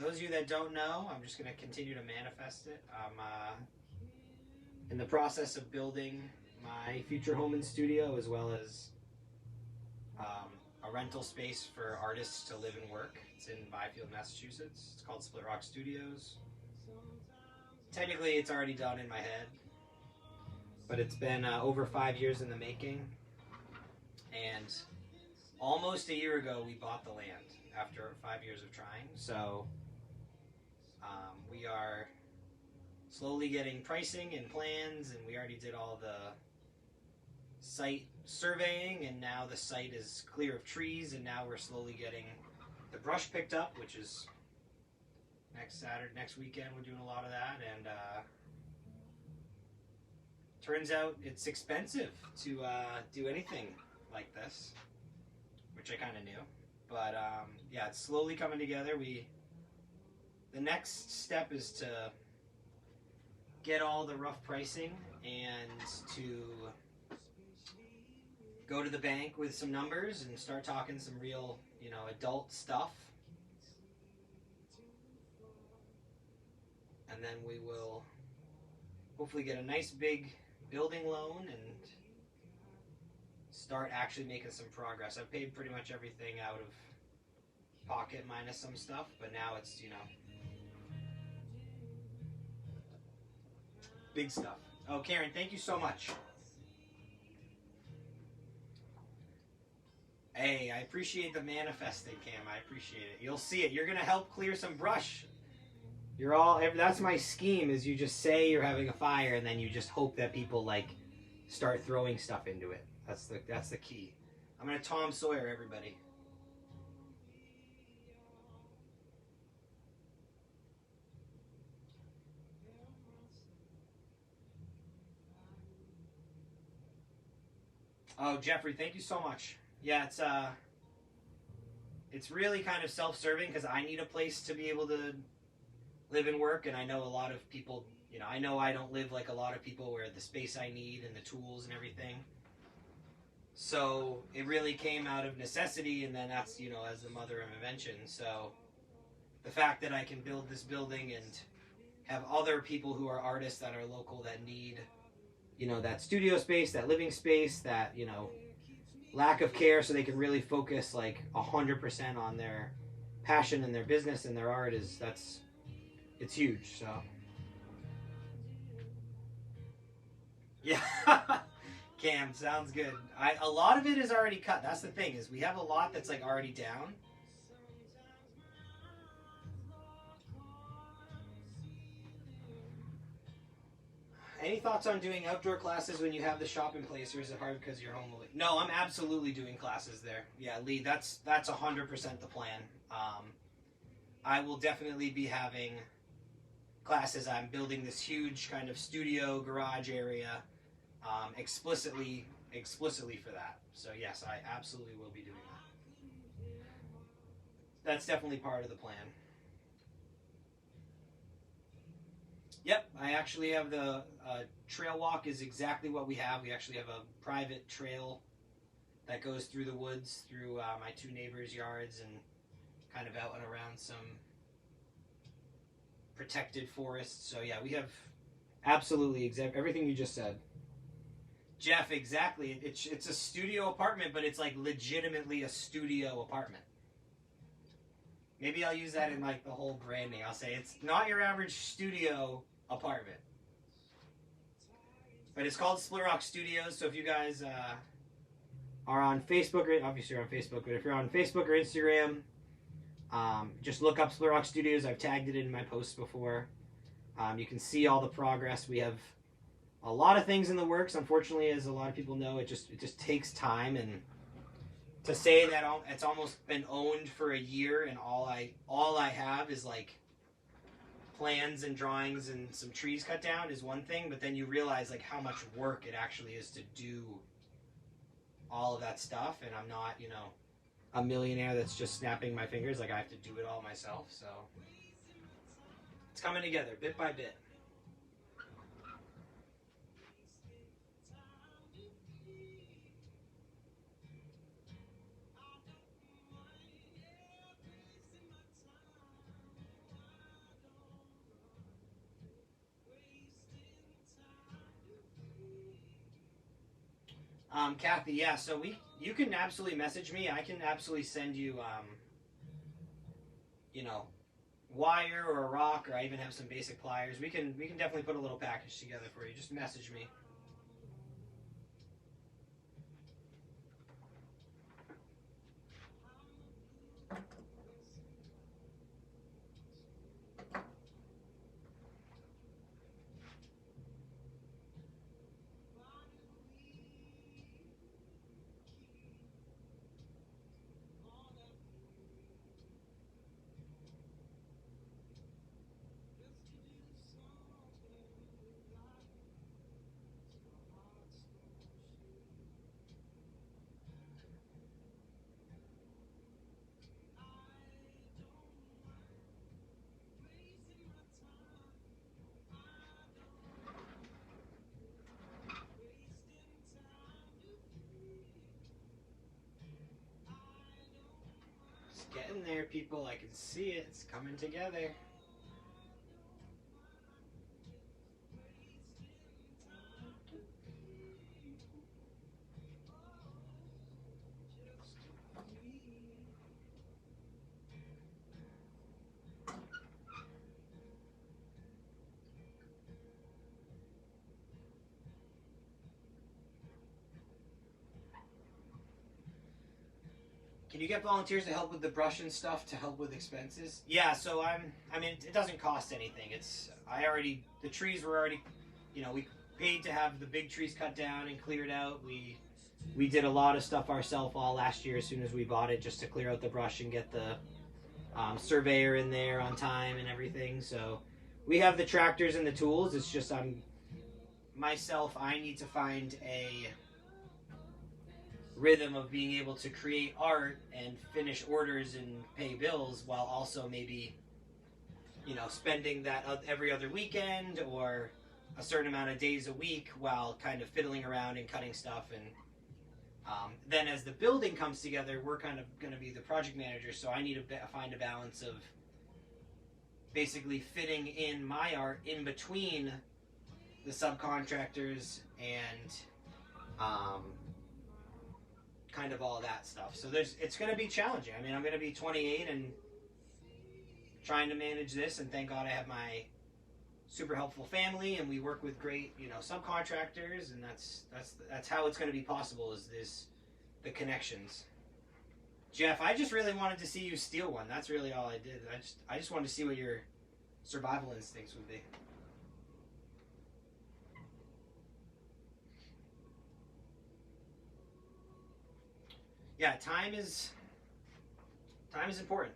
those of you that don't know, I'm just going to continue to manifest it. I'm in the process of building my future home and studio, as well as a rental space for artists to live and work. It's in Byfield, Massachusetts. It's called Split Rock Studios. Technically, it's already done in my head, but it's been over 5 years in the making. And almost a year ago, we bought the land after 5 years of trying. So we are slowly getting pricing and plans, and we already did all the site surveying, and now the site is clear of trees, and now we're slowly getting the brush picked up, which is next weekend. We're doing a lot of that, and turns out it's expensive to do anything like this, which I kind of knew. But yeah, it's slowly coming together. The next step is to get all the rough pricing and to go to the bank with some numbers and start talking some real, adult stuff. And then we will hopefully get a nice big building loan and start actually making some progress. I've paid pretty much everything out of pocket minus some stuff, but now it's, big stuff. Oh, Karen, thank you so much. Hey, I appreciate the manifesting, Cam. I appreciate it. You'll see it. You're going to help clear some brush. That's my scheme, is you just say you're having a fire, and then you just hope that people, start throwing stuff into it. That's the key. I'm going to Tom Sawyer everybody. Oh, Jeffrey, thank you so much. Yeah, it's really kind of self-serving because I need a place to be able to live and work, and I know a lot of people, I know I don't live like a lot of people where the space I need and the tools and everything. So it really came out of necessity, and then that's, as the mother of invention. So the fact that I can build this building and have other people who are artists that are local that need, that studio space, that living space, that, lack of care, so they can really focus 100% on their passion and their business and their art, it's huge. So yeah. Cam, sounds good. A lot of it is already cut. That's the thing, is we have a lot that's already down. any thoughts on doing outdoor classes when you have the shop in place, or is it hard because you're home? No, I'm absolutely doing classes there. Yeah, Lee, that's 100% the plan. I will definitely be having classes. I'm building this huge kind of studio garage area, explicitly for that. So yes, I absolutely will be doing that. That's definitely part of the plan. Yep, I actually have the trail walk is exactly what we have. We actually have a private trail that goes through the woods, through my two neighbors' yards, and kind of out and around some protected forests. So yeah, we have absolutely everything you just said. Jeff, exactly. It's a studio apartment, but it's like legitimately a studio apartment. Maybe I'll use that in like the whole branding. I'll say it's not your average studio apartment. But it's called Split Rock Studios, so if you guys are on Facebook, or obviously you're on Facebook, but if you're on Facebook or Instagram, just look up Split Rock Studios. I've tagged it in my posts before. You can see all the progress. We have a lot of things in the works. Unfortunately, as a lot of people know, it just takes time, and to say that it's almost been owned for a year and all I have is like plans and drawings and some trees cut down is one thing, but then you realize like how much work it actually is to do all of that stuff, and I'm not, a millionaire that's just snapping my fingers. Like I have to do it all myself, so it's coming together bit by bit. Kathy, yeah, so you can absolutely message me. I can absolutely send you, wire or a rock, or I even have some basic pliers. We can definitely put a little package together for you. Just message me. Getting there, people. I can see it. It's coming together. Can you get volunteers to help with the brush and stuff to help with expenses? Yeah, so it doesn't cost anything. The trees were already, we paid to have the big trees cut down and cleared out. We did a lot of stuff ourselves all last year as soon as we bought it, just to clear out the brush and get the surveyor in there on time and everything. So we have the tractors and the tools. It's just I need to find a rhythm of being able to create art and finish orders and pay bills, while also maybe spending that every other weekend or a certain amount of days a week while kind of fiddling around and cutting stuff. And then as the building comes together, we're kind of going to be the project manager, so I need to find a balance of basically fitting in my art in between the subcontractors and kind of all that stuff. So it's going to be challenging. I'm going to be 28 and trying to manage this, and thank God I have my super helpful family, and we work with great, subcontractors, and that's how it's going to be possible, is the connections. Jeff, I just really wanted to see you steal one. That's really all I did. I just wanted to see what your survival instincts would be. yeah, time is important.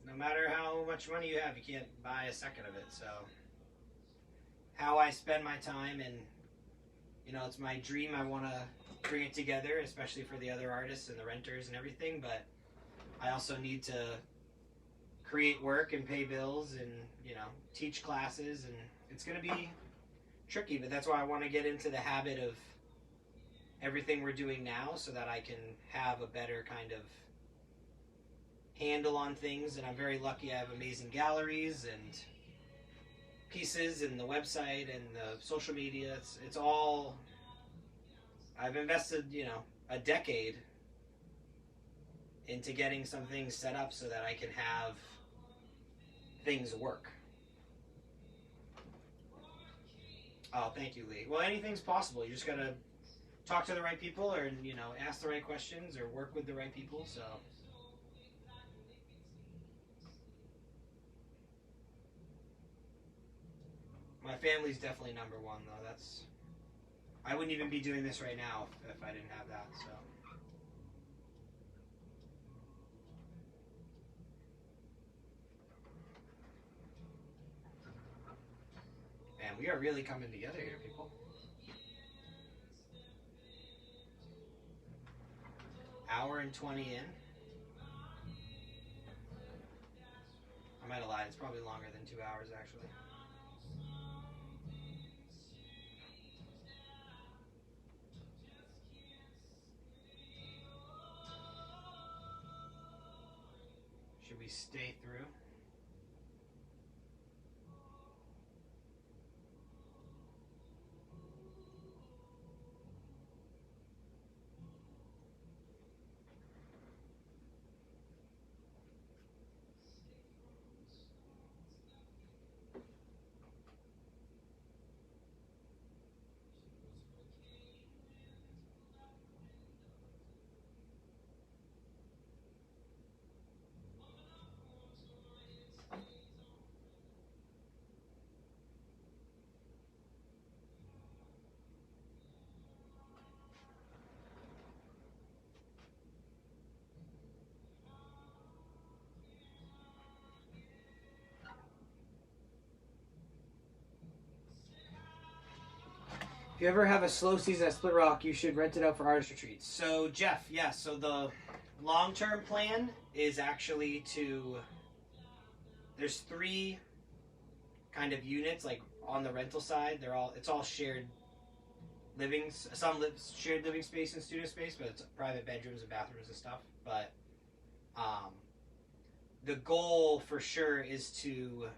No matter how much money you have, you can't buy a second of it. So how I spend my time, and it's my dream. I want to bring it together, especially for the other artists and the renters and everything. But I also need to create work and pay bills and teach classes, and it's going to be tricky. But that's why I want to get into the habit of everything we're doing now, so that I can have a better kind of handle on things. And I'm very lucky. I have amazing galleries and pieces and the website and the social media. It's all, I've invested a decade into getting some things set up so that I can have things work. Oh, thank you, Lee. Well, anything's possible. You just gotta talk to the right people, or ask the right questions, or work with the right people. So my family's definitely number one, though. I wouldn't even be doing this right now if I didn't have that. So. Man, we are really coming together here, people. Hour and 20 in. I might have lied. It's probably longer than 2 hours, actually. Should we stay through? If you ever have a slow season at Split Rock, you should rent it out for artist retreats. So, Jeff, yeah, so the long-term plan is actually there's 3 kind of units, like, on the rental side. It's all shared living, shared living space and student space, but it's private bedrooms and bathrooms and stuff. But the goal for sure is to,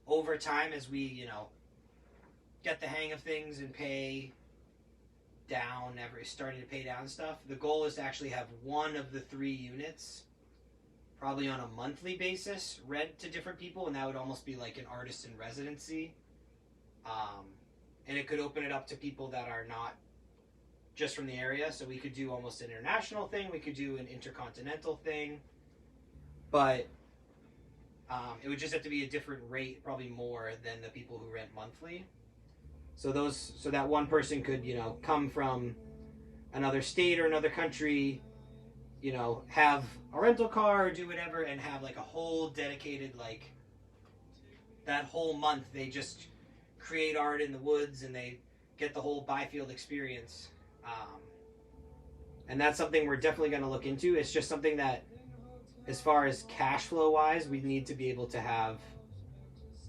over time, as we, get the hang of things and pay down, starting to pay down stuff, the goal is to actually have one of the 3 units, probably on a monthly basis, rent to different people, and that would almost be like an artist in residency. And it could open it up to people that are not just from the area, so we could do almost an international thing, we could do an intercontinental thing, but it would just have to be a different rate, probably more than the people who rent monthly. So that one person could, come from another state or another country, have a rental car or do whatever, and have like a whole dedicated, like, that whole month they just create art in the woods and they get the whole Byfield experience. And that's something we're definitely going to look into. It's just something that, as far as cash flow wise, we need to be able to have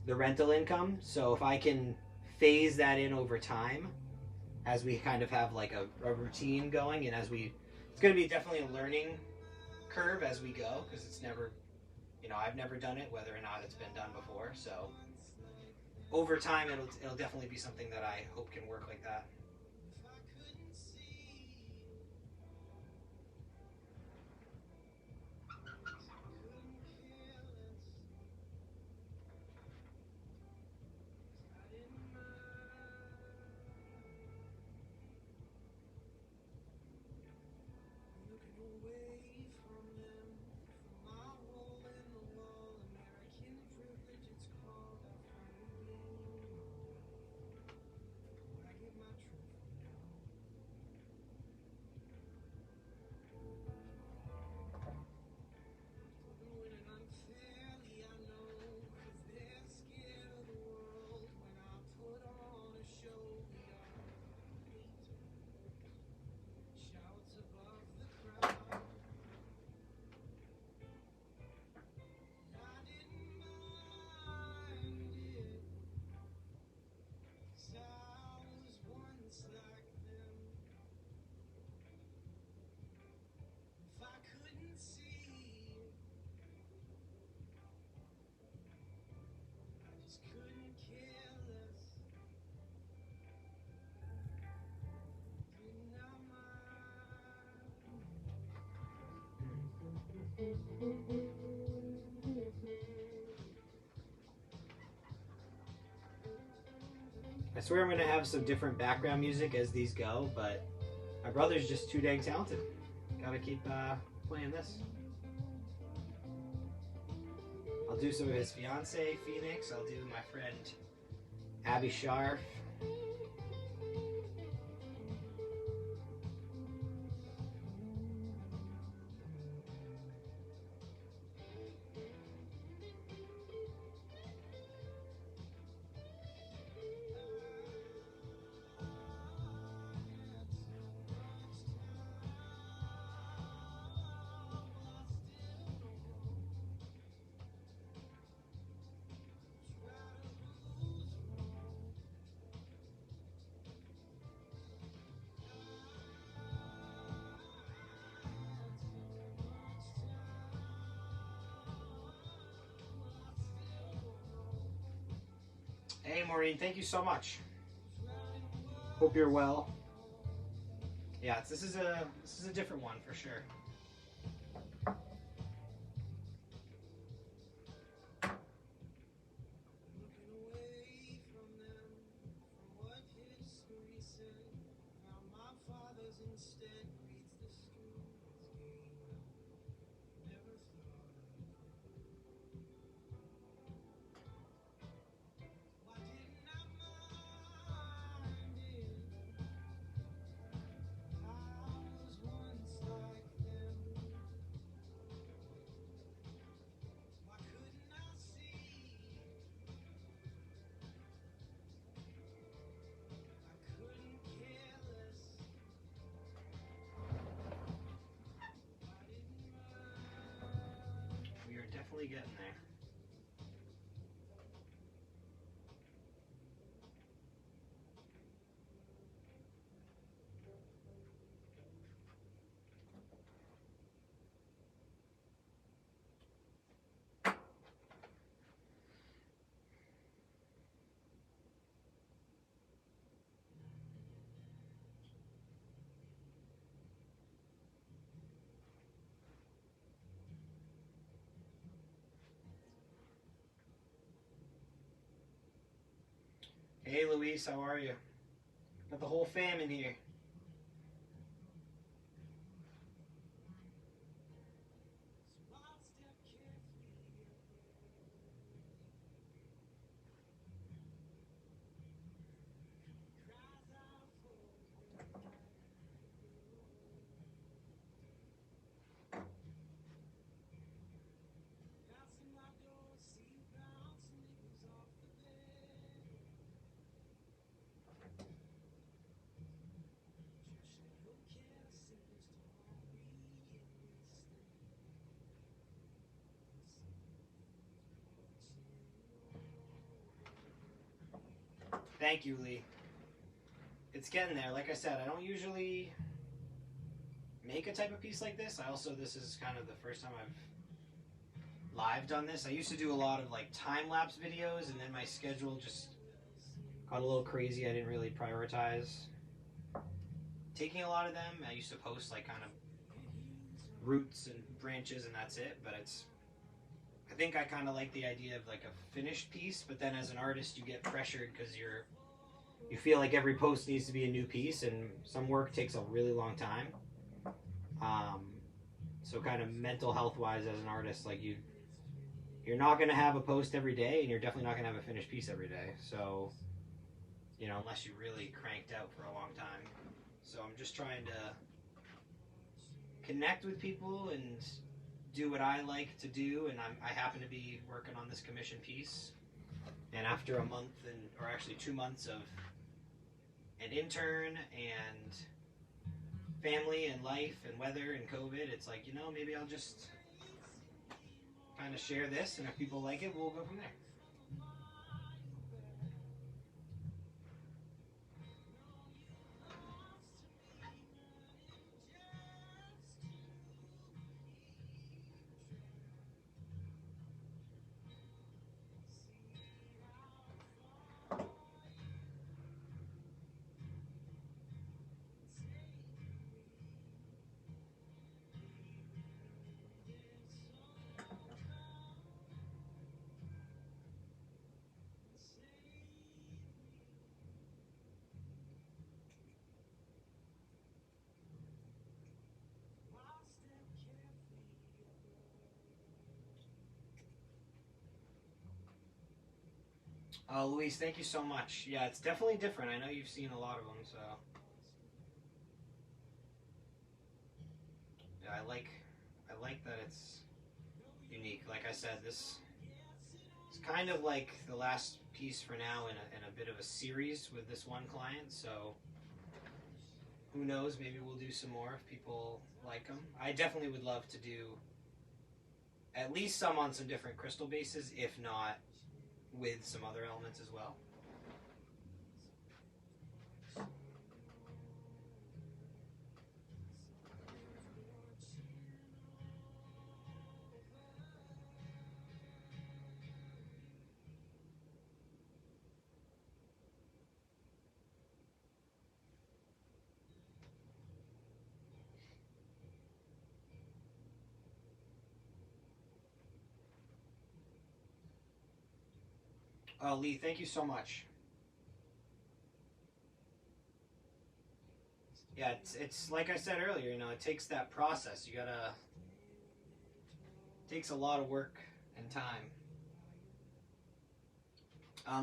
the rental income. So if I can phase that in over time, as we kind of have like a routine going, and it's going to be definitely a learning curve as we go, because it's never, I've never done it, whether or not it's been done before. So over time, it'll definitely be something that I hope can work like that. I swear I'm gonna have some different background music as these go, but my brother's just too dang talented. Gotta keep playing this. I'll do some of his fiance, Phoenix. I'll do my friend Abby Sharf. Hey Maureen, thank you so much. Hope you're well. Yeah, this is a different one for sure. We are definitely getting there. Hey Luis, how are you? Got the whole fam in here. Thank you, Lee. It's getting there. Like I said, I don't usually make a type of piece like this. This is kind of the first time I've live done this. I used to do a lot of like time-lapse videos, and then my schedule just got a little crazy. I didn't really prioritize taking a lot of them. I used to post like kind of roots and branches, and that's it. But I think I kind of like the idea of like a finished piece, but then as an artist you get pressured because you feel like every post needs to be a new piece, and some work takes a really long time. So kind of mental health wise as an artist, like you're not going to have a post every day, and you're definitely not going to have a finished piece every day. So, unless you really cranked out for a long time. So I'm just trying to connect with people and do what I like to do, and I happen to be working on this commission piece. And after a month, or actually 2 months of an intern and family and life and weather and COVID, it's like, maybe I'll just kind of share this, and if people like it, we'll go from there. Luis, thank you so much. Yeah, it's definitely different. I know you've seen a lot of them, so yeah, I like that it's unique. Like I said, this is kind of like the last piece for now in a bit of a series with this one client. So who knows? Maybe we'll do some more if people like them. I definitely would love to do at least some on some different crystal bases, if not with some other elements as well. Lee, thank you so much. Yeah, it's like I said earlier. You know, it takes that process. You gotta Takes a lot of work and time.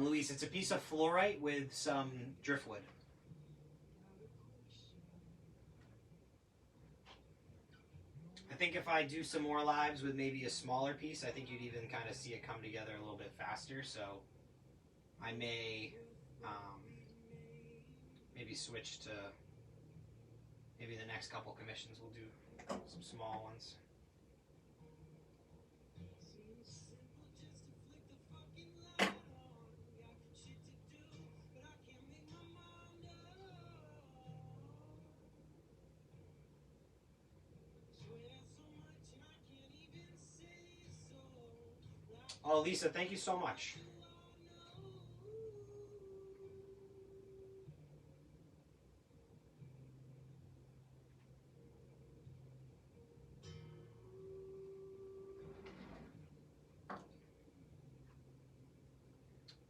Luis, it's a piece of fluorite with some driftwood. I think if I do some more lives with maybe a smaller piece, I think you'd even kind of see it come together a little bit faster. So I may maybe switch to maybe the next couple commissions we'll do some small ones. Oh, Lisa, thank you so much.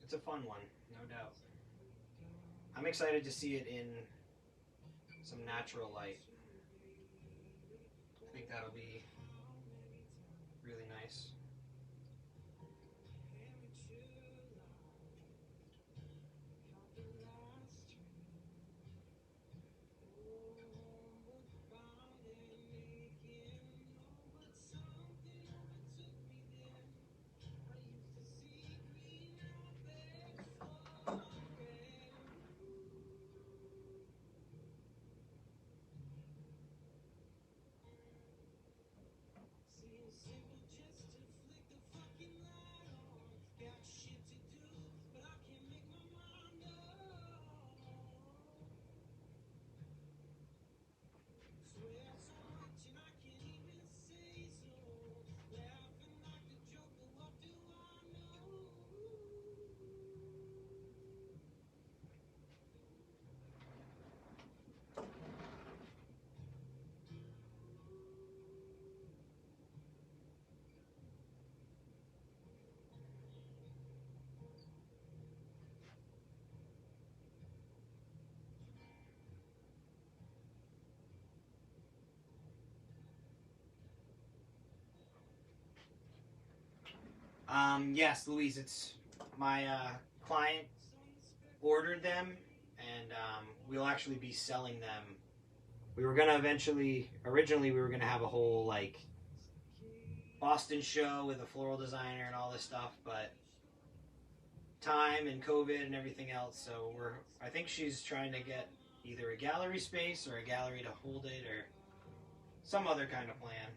It's a fun one, no doubt. I'm excited to see it in some natural light. I think that'll be really nice. Yes, Louise, it's my client ordered them, and we'll actually be selling them. We were gonna originally, we were gonna have a whole like Boston show with a floral designer and all this stuff, but time and COVID and everything else. So I think she's trying to get either a gallery space or a gallery to hold it or some other kind of plan.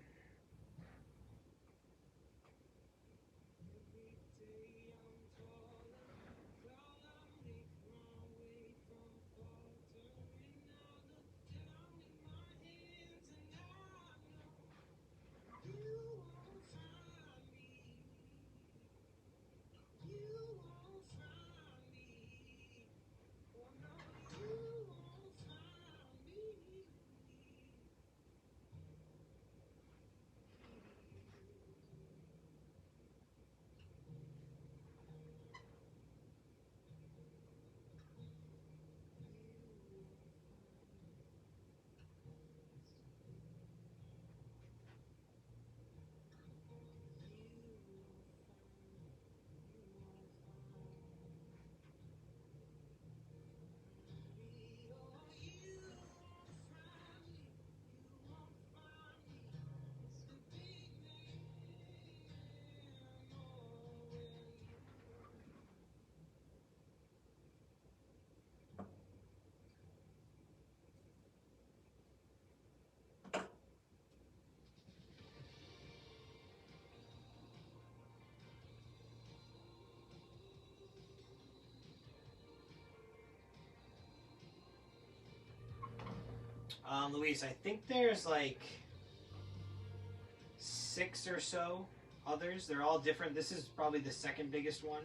Luis, I think there's like 6 or so others. They're all different. This is probably the second biggest one.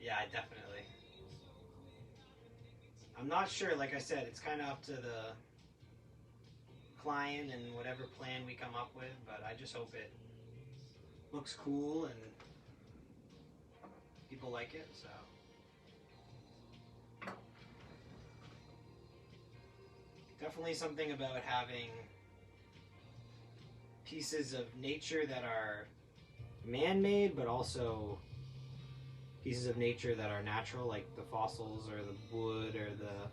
Yeah, definitely. I'm not sure. Like I said, it's kind of up to the client and whatever plan we come up with, but I just hope it looks cool and people like it. So definitely something about having pieces of nature that are man-made, but also pieces of nature that are natural, like the fossils or the wood or the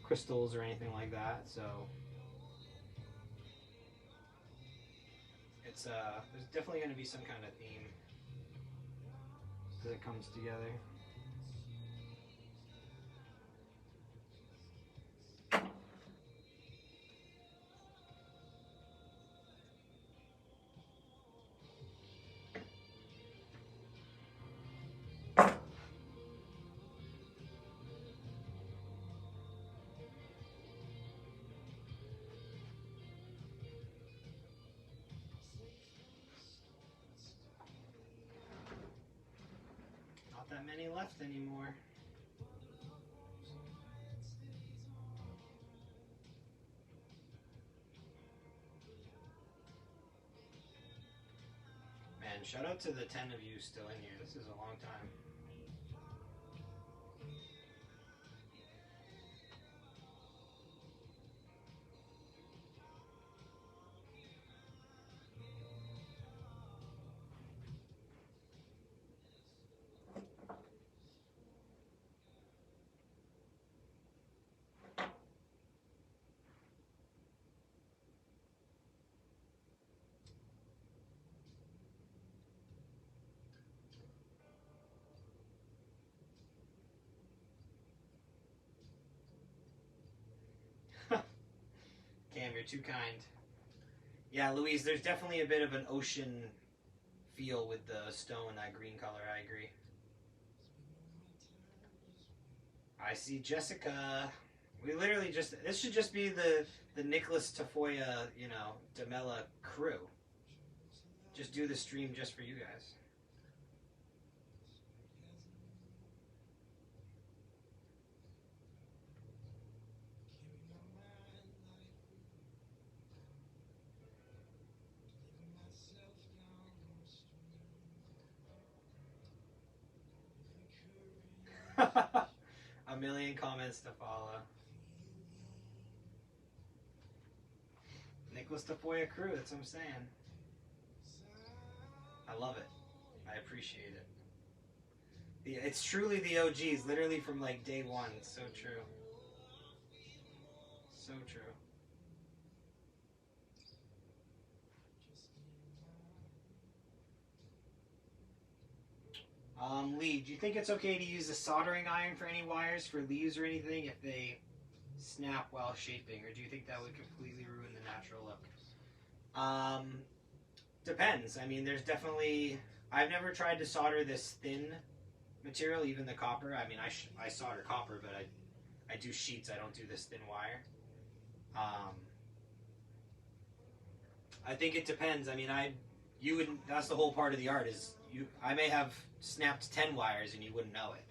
crystals or anything like that. So it's there's definitely going to be some kind of theme as it comes together. Not that many left anymore. Man, shout out to the 10 of you still in here. This is a long time. Cam, you're too kind. Yeah, Louise, there's definitely a bit of an ocean feel with the stone, that green color. I agree. I see Jessica. We literally just, this should just be the Nicholas Tafoya, Demella crew. Just do the stream just for you guys. A million comments to follow. Nicholas Tafoya crew, that's what I'm saying. I love it. I appreciate it. It's truly the OGs, literally from like day one. It's so true. So true. Lee, do you think it's okay to use a soldering iron for any wires for leaves or anything if they snap while shaping, or do you think that would completely ruin the natural look? Depends. I mean, there's definitely. I've never tried to solder this thin material, even the copper. I mean, I solder copper, but I do sheets. I don't do this thin wire. I think it depends. I mean, you would. That's the whole part of the art is you. I may have snapped 10 wires and you wouldn't know it.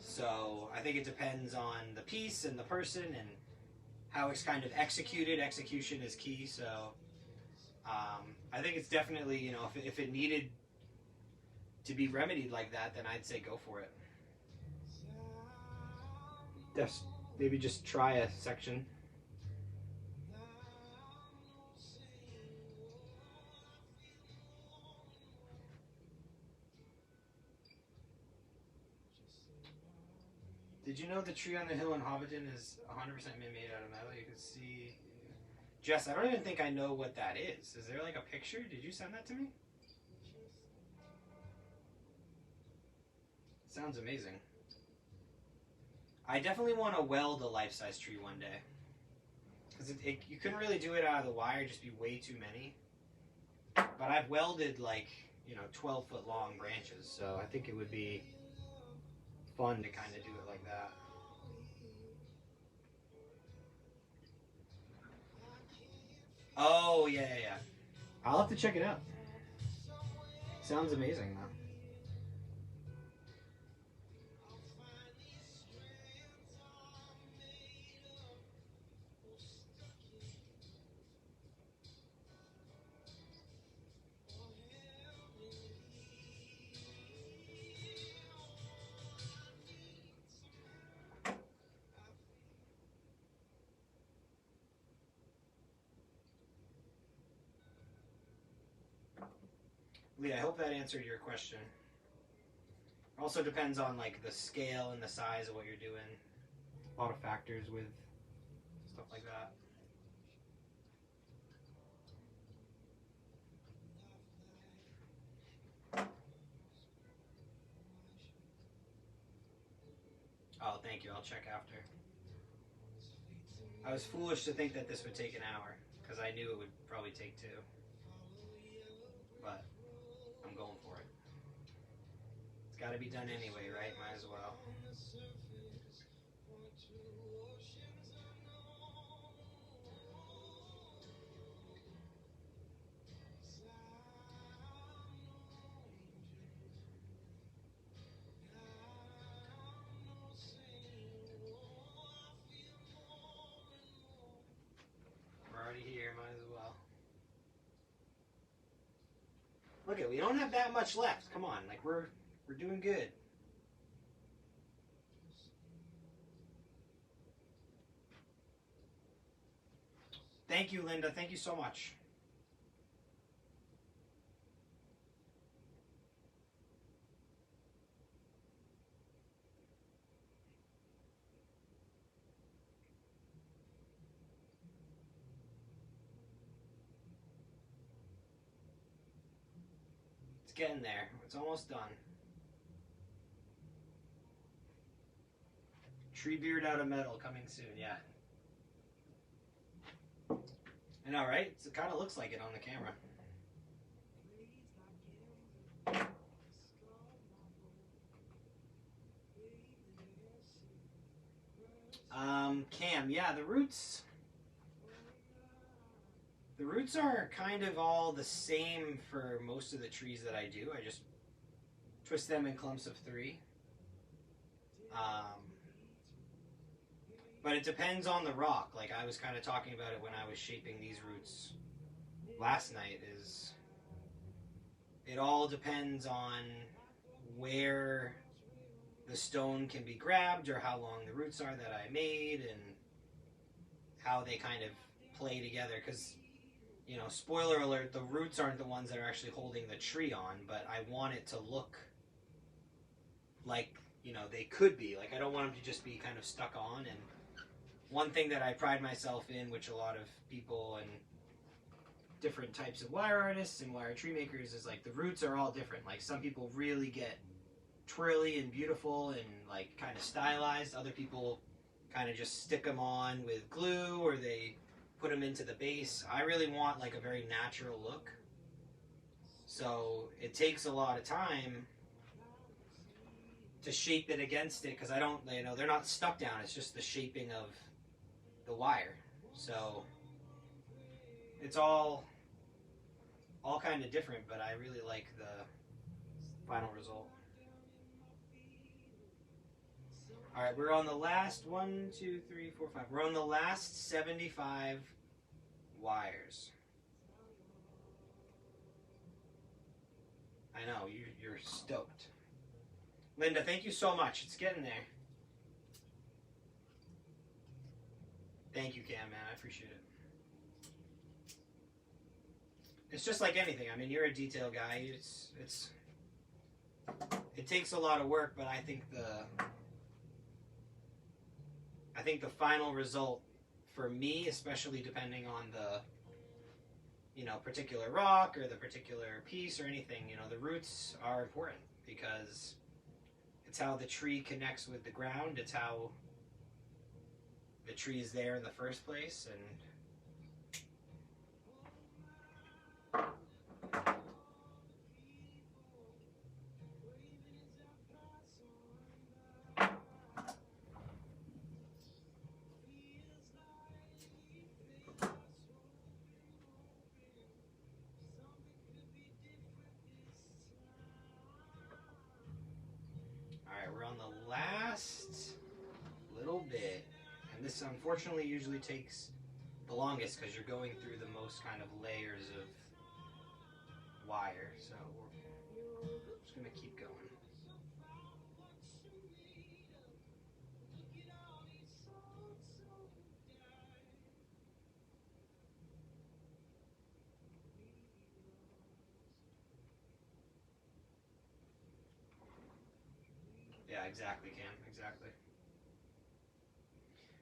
So I think it depends on the piece and the person and how it's kind of executed. Execution is key. So I think it's definitely, if it needed to be remedied like that, then I'd say go for it. Just maybe just try a section. Did you know the tree on the hill in Hobbiton is 100% made out of metal? You can see. Jess, I don't even think I know what that is. Is there like a picture? Did you send that to me? Sounds amazing. I definitely want to weld a life-size tree one day. Because you couldn't really do it out of the wire, just be way too many. But I've welded like, 12-foot long branches, so I think it would be fun to kind of do it like that. Oh, yeah. I'll have to check it out. Sounds amazing, though. Lee, I hope that answered your question. Also depends on like the scale and the size of what you're doing. A lot of factors with stuff like that. Oh, thank you. I'll check after. I was foolish to think that this would take an hour because I knew it would probably take 2. But I'm going for it. It's got to be done anyway, right? Might as well. We're already here, might as well. Look at, we don't have that much left. Come on, like we're doing good. Thank you, Linda. Thank you so much. It's getting there. It's almost done. Tree beard out of metal coming soon, yeah. I know, right? It kind of looks like it on the camera. Cam, yeah, the roots are kind of all the same for most of the trees that I do. I just twist them in clumps of 3. But it depends on the rock. Like I was kind of talking about it when I was shaping these roots last night, is it all depends on where the stone can be grabbed or how long the roots are that I made and how they kind of play together. Because, spoiler alert, the roots aren't the ones that are actually holding the tree on, but I want it to look like, they could be. Like I don't want them to just be kind of stuck on. And one thing that I pride myself in, which a lot of people and different types of wire artists and wire tree makers, is like the roots are all different. Like some people really get twirly and beautiful and like kind of stylized. Other people kind of just stick them on with glue or they put them into the base. I really want like a very natural look. So it takes a lot of time to shape it against it because I don't, they're not stuck down. It's just the shaping of the wire. So it's all kind of different, but I really like the final result. All right, we're on the last 1, 2, 3, 4, 5. We're on the last 75 wires. I know, you're stoked. Linda, thank you so much. It's getting there. Thank you, Cam, man. I appreciate it. It's just like anything. I mean, you're a detail guy. It takes a lot of work, but I think the final result for me, especially depending on the particular rock or the particular piece or anything, the roots are important because it's how the tree connects with the ground. It's how the tree is there in the first place, and alright, we're on the last little bit. And this unfortunately usually takes the longest because you're going through the most kind of layers of wire. So we're just going to keep going. Yeah, exactly, Cam. Exactly.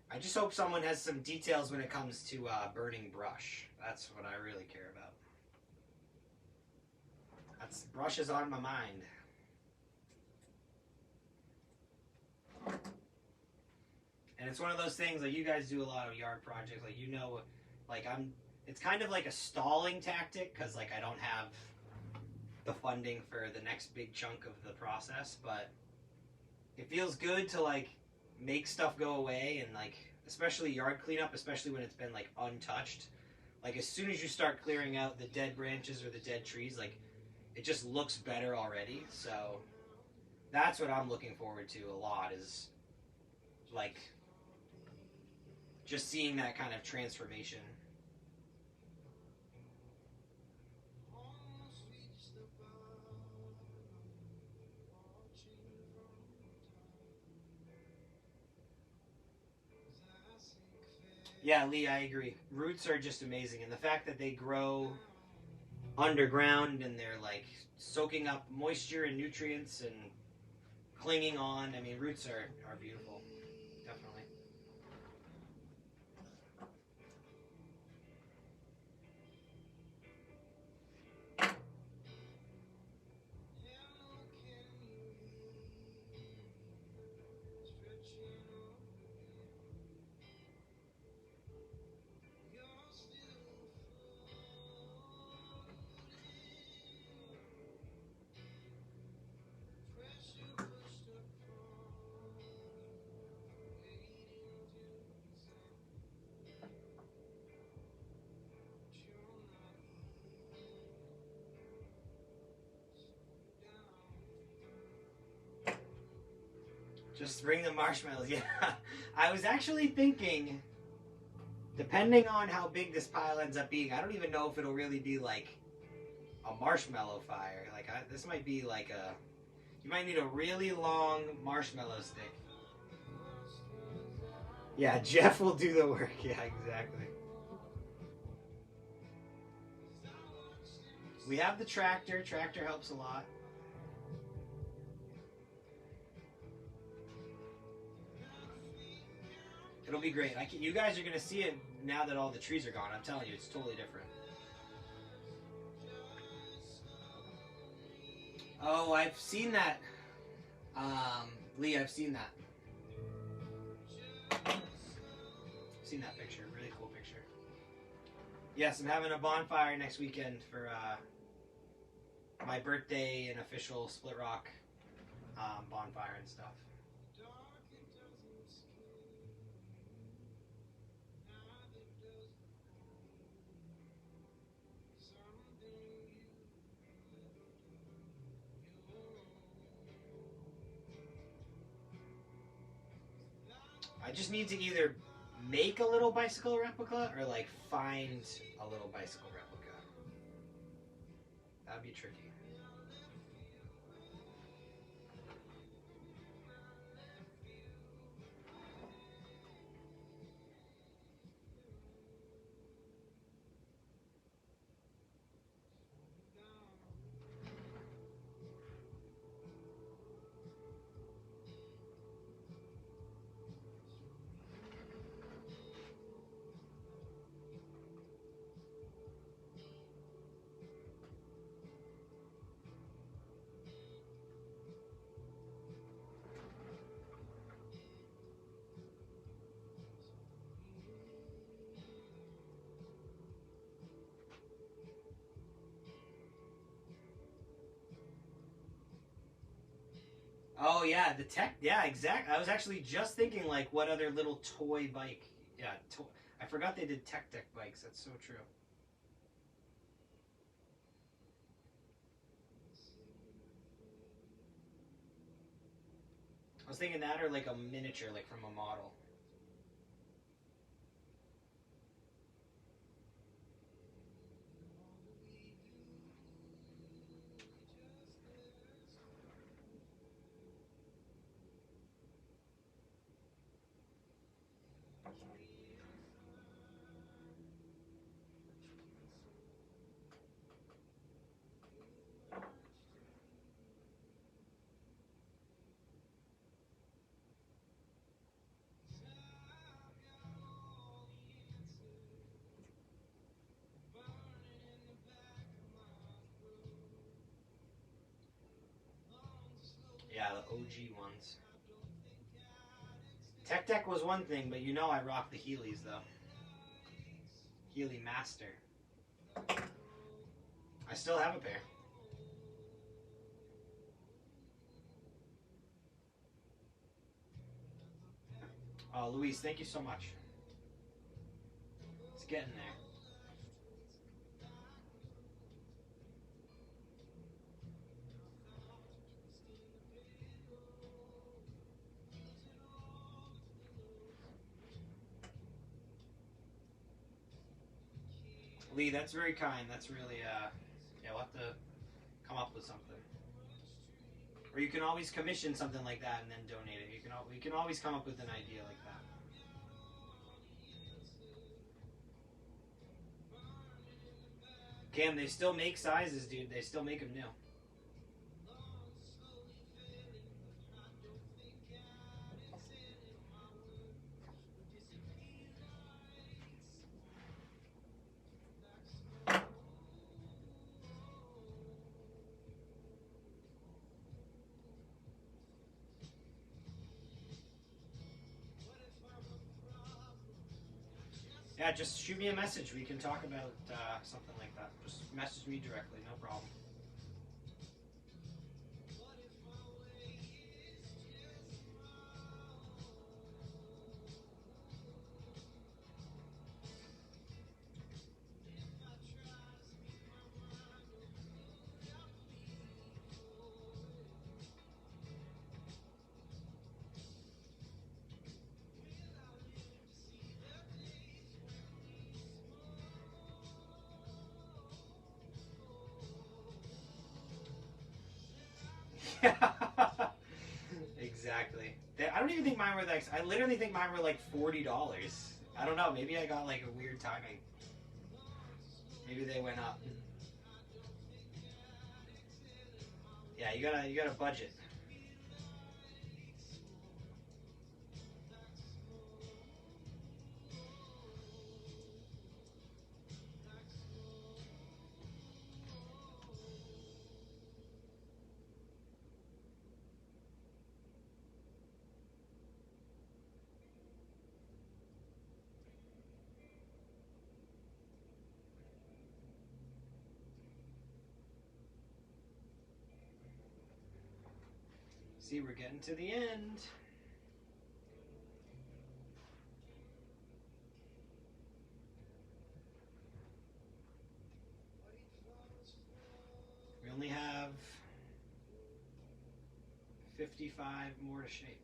I just hope someone has some details when it comes to burning brush. That's what I really care about. Brush is on my mind. And it's one of those things, like, you guys do a lot of yard projects, like, it's kind of like a stalling tactic, because, like, I don't have the funding for the next big chunk of the process, but it feels good to, like, make stuff go away, and, like, especially yard cleanup, especially when it's been, like, untouched. Like, as soon as you start clearing out the dead branches or the dead trees, like, it just looks better already. So that's what I'm looking forward to a lot, is, like, just seeing that kind of transformation. Yeah, Lee, I agree. Roots are just amazing, and the fact that they grow underground and they're, like, soaking up moisture and nutrients and clinging on. I mean, roots are beautiful. Definitely. Just bring the marshmallows. Yeah. I was actually thinking, depending on how big this pile ends up being, I don't even know if it'll really be like a marshmallow fire. Like, this might be like you might need a really long marshmallow stick. Yeah, Jeff will do the work. Yeah, exactly. We have the tractor. Tractor helps a lot. It'll be great. You guys are going to see it now that all the trees are gone. I'm telling you, it's totally different. Oh, I've seen that. Lee, I've seen that. Seen that picture. Really cool picture. Yes, I'm having a bonfire next weekend for my birthday and official Split Rock bonfire and stuff. I just need to either make a little bicycle replica or, like, find a little bicycle replica. That'd be tricky. Oh yeah, the tech. Yeah, exact. I was actually just thinking like, what other little toy bike? Yeah, I forgot they did Tech Deck bikes. That's so true. I was thinking that or like a miniature, like from a model. Yeah, the OG ones. Tech Deck was one thing, but you know I rock the Heelys though. Heely Master. I still have a pair. Oh, Luis, thank you so much. It's getting there. Lee, that's very kind. That's really, yeah, we'll have to come up with something. Or you can always commission something like that and then donate it. We can always come up with an idea like that. Cam, they still make sizes, dude. They still make them new. Yeah, just shoot me a message. We can talk about something like that. Just message me directly, no problem. Exactly. I don't even think mine were like. I literally think mine were like $40. I don't know. Maybe I got like a weird timing. Maybe they went up. Yeah, you gotta budget. See, we're getting to the end. We only have 55 more to shape.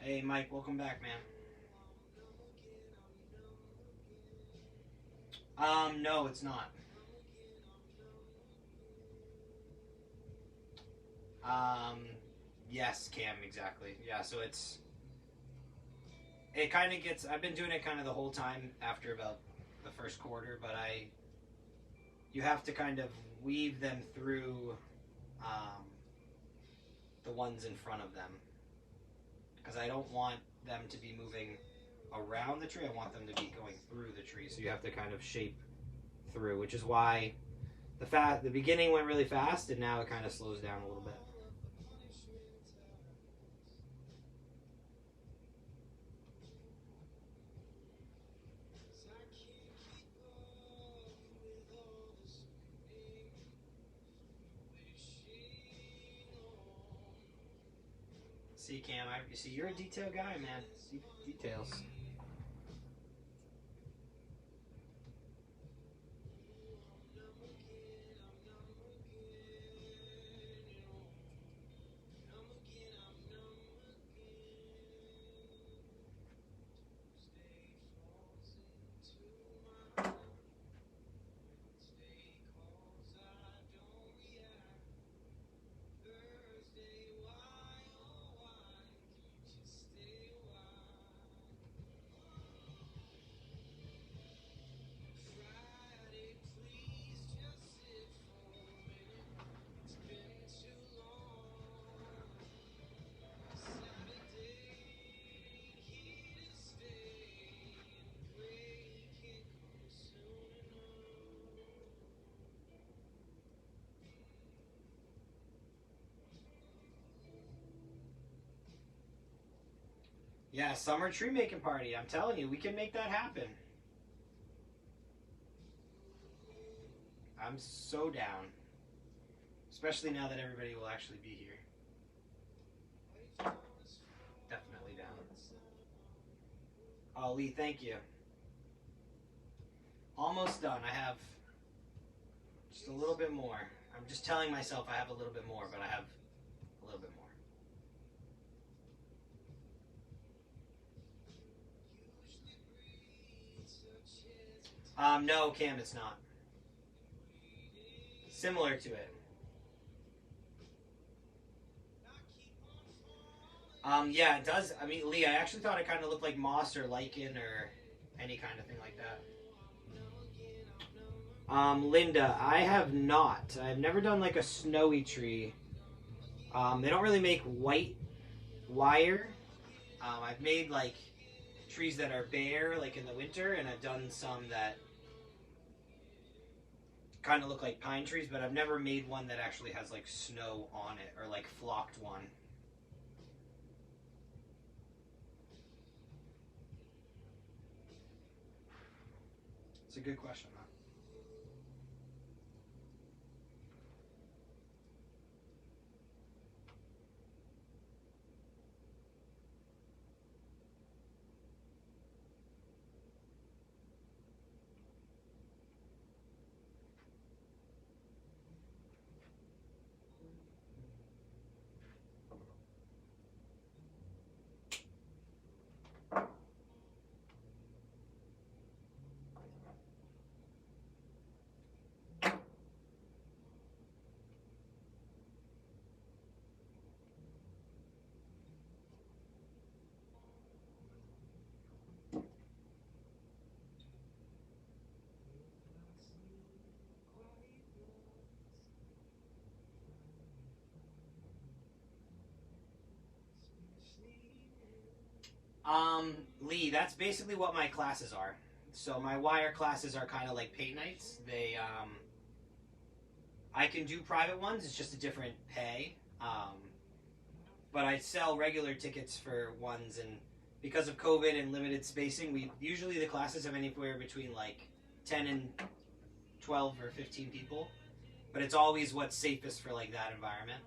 Hey, Mike, welcome back, man. No, it's not. Um, yes, Cam, exactly. Yeah, so it kind of gets. I've been doing it kind of the whole time after about the first quarter, but you have to kind of weave them through um, the ones in front of them because I don't want them to be moving around the tree. I want them to be going through the tree. So you have to kind of shape through, which is why the beginning went really fast, and now it kind of slows down a little bit. See, Cam, you see, you're a detail guy, man. See details. Yeah, summer tree making party. I'm telling you, we can make that happen. I'm so down. Especially now that everybody will actually be here. Definitely down. Oh, Lee, thank you. Almost done. I have just a little bit more. I'm just telling myself I have a little bit more, but I have a little bit more. No, Cam, it's not. Similar to it. Yeah, it does. I mean, Lee, I actually thought it kind of looked like moss or lichen or any kind of thing like that. Linda, I have not. I've never done like a snowy tree. They don't really make white wire. I've made like trees that are bare, like in the winter, and I've done some that kind of look like pine trees, but I've never made one that actually has like snow on it or like flocked one. It's a good question, though. Lee, that's basically what my classes are. So my wire classes are kind of like paint nights. I can do private ones. It's just a different pay. But I sell regular tickets for ones, and because of COVID and limited spacing, usually the classes have anywhere between like 10 and 12 or 15 people. But it's always what's safest for like that environment.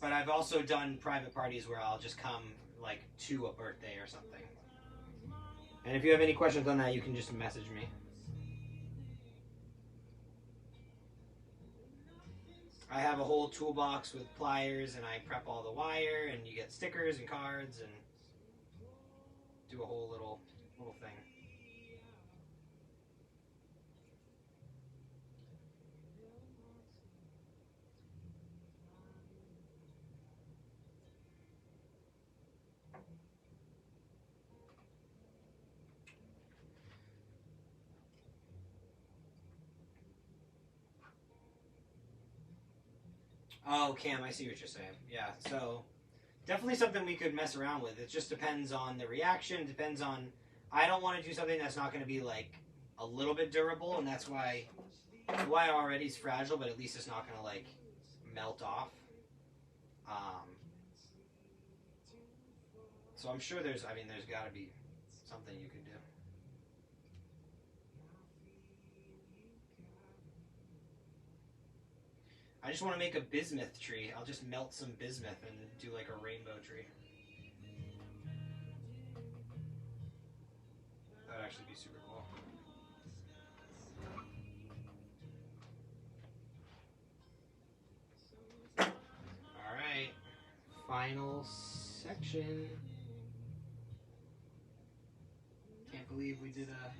But I've also done private parties where I'll just come like to a birthday or something. And if you have any questions on that, you can just message me. I have a whole toolbox with pliers, and I prep all the wire, and you get stickers and cards, and do a whole little thing. Oh, Cam, I see what you're saying. Yeah, so definitely something we could mess around with. It just depends on the reaction. It depends on. I don't want to do something that's not going to be like a little bit durable, and that's why the wire already is fragile, but at least it's not going to like melt off. So I'm sure there's got to be something you could do. I just want to make a bismuth tree. I'll just melt some bismuth and do like a rainbow tree. That would actually be super cool. Alright. Final section. Can't believe we did a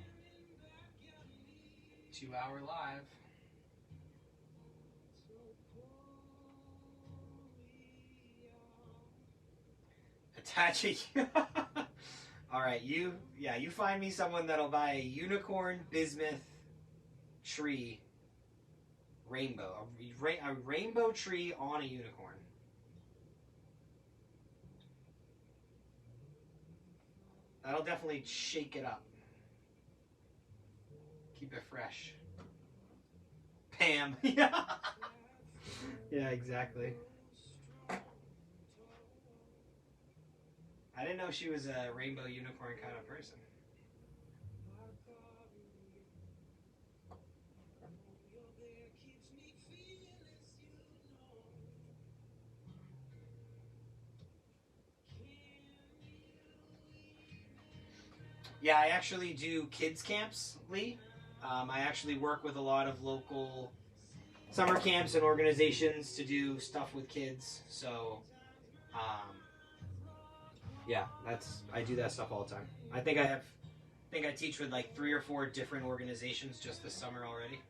2-hour live. Attaching. Alright, you find me someone that'll buy a unicorn bismuth tree rainbow. A rainbow tree on a unicorn. That'll definitely shake it up. Keep it fresh. Pam. Yeah. Yeah, exactly. I didn't know she was a rainbow unicorn kind of person. Yeah, I actually do kids camps, Lee. I actually work with a lot of local summer camps and organizations to do stuff with kids. So, yeah, I do that stuff all the time. I think I teach with like 3 or 4 different organizations just this summer already.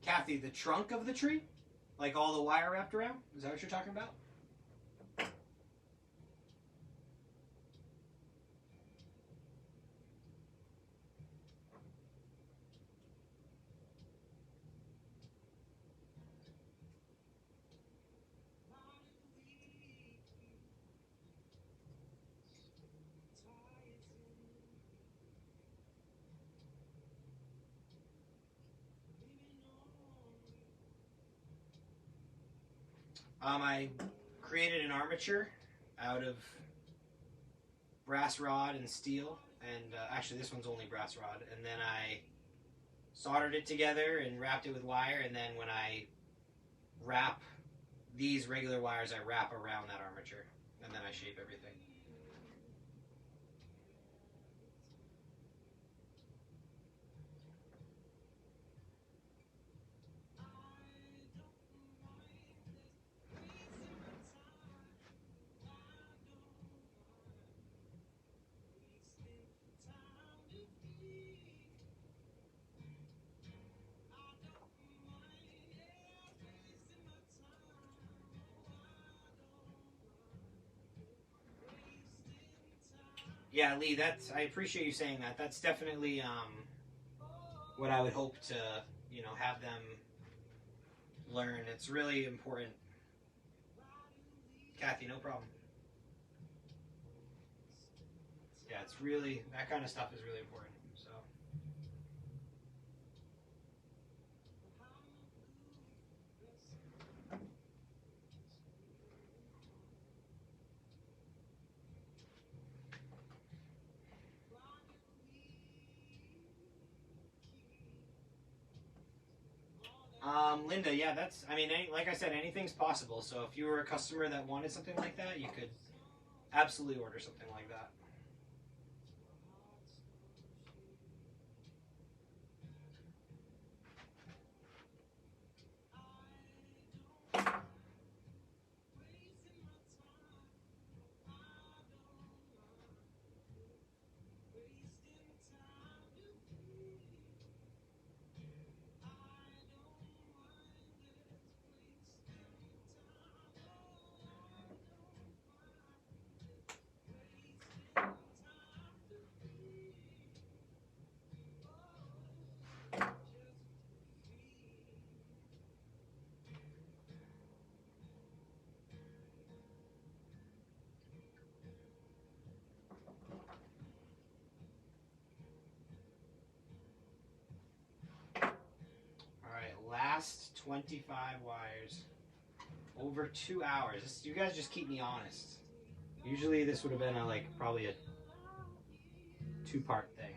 Kathy, the trunk of the tree? Like all the wire wrapped around? Is that what you're talking about? I created an armature out of brass rod and steel, and actually this one's only brass rod, and then I soldered it together and wrapped it with wire, and then when I wrap these regular wires, I wrap around that armature, and then I shape everything. Yeah, Lee, I appreciate you saying that. That's definitely what I would hope to, have them learn. It's really important. Kathy, no problem. Yeah, it's really, that kind of stuff is really important. So. Linda, yeah, like I said, anything's possible. So if you were a customer that wanted something like that, you could absolutely order something like that. 25 wires. Over 2 hours. You guys just keep me honest. Usually this would have been probably a 2-part thing.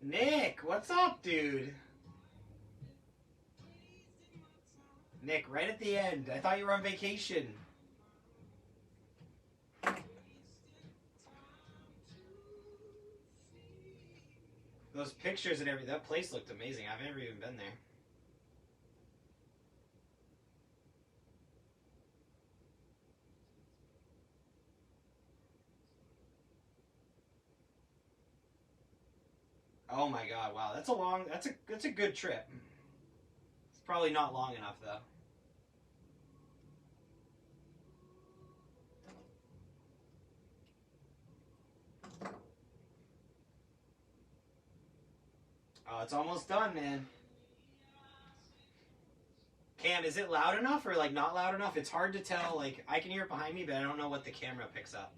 Nick, what's up, dude? Nick, right at the end. I thought you were on vacation. Those pictures and everything, that place looked amazing. I've never even been there. Oh my god, wow. That's a good trip. It's probably not long enough though. Oh, it's almost done, man. Cam, is it loud enough or not loud enough? It's hard to tell. I can hear it behind me, but I don't know what the camera picks up.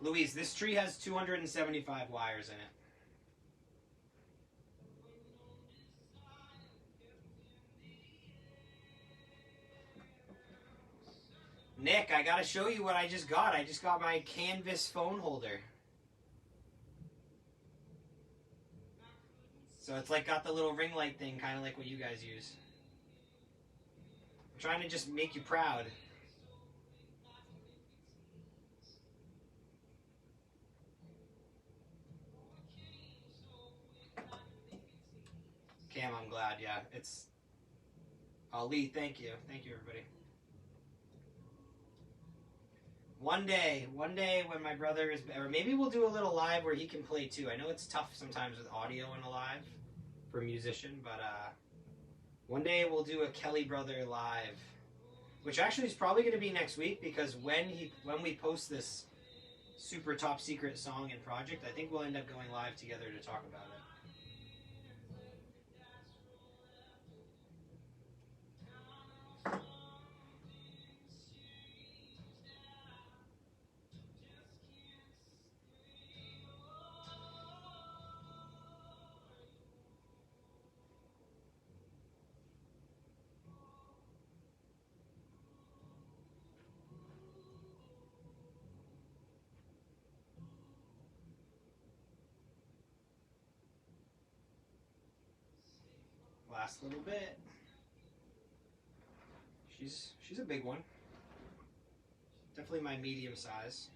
Louise, this tree has 275 wires in it. Nick, I gotta show you what I just got. I just got my Canvas phone holder. So it's got the little ring light thing, kind of like what you guys use. I'm trying to just make you proud. Cam, I'm glad. Yeah, it's. Oh, Lee, thank you. Thank you, everybody. One day when my brother is, or maybe we'll do a little live where he can play too. I know it's tough sometimes with audio in a live for a musician, but one day we'll do a Kelly Brother live, which actually is probably going to be next week because when we post this super top secret song and project, I think we'll end up going live together to talk about it. Last little bit. She's a big one. Definitely my medium size.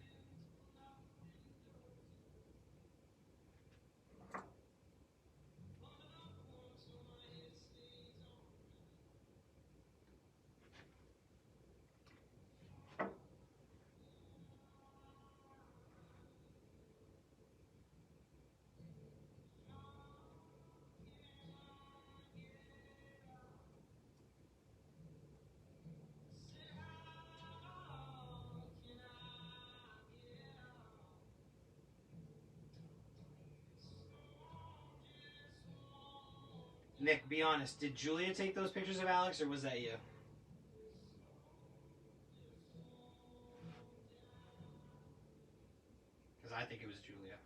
Nick, be honest. Did Julia take those pictures of Alex, or was that you? Because I think it was Julia.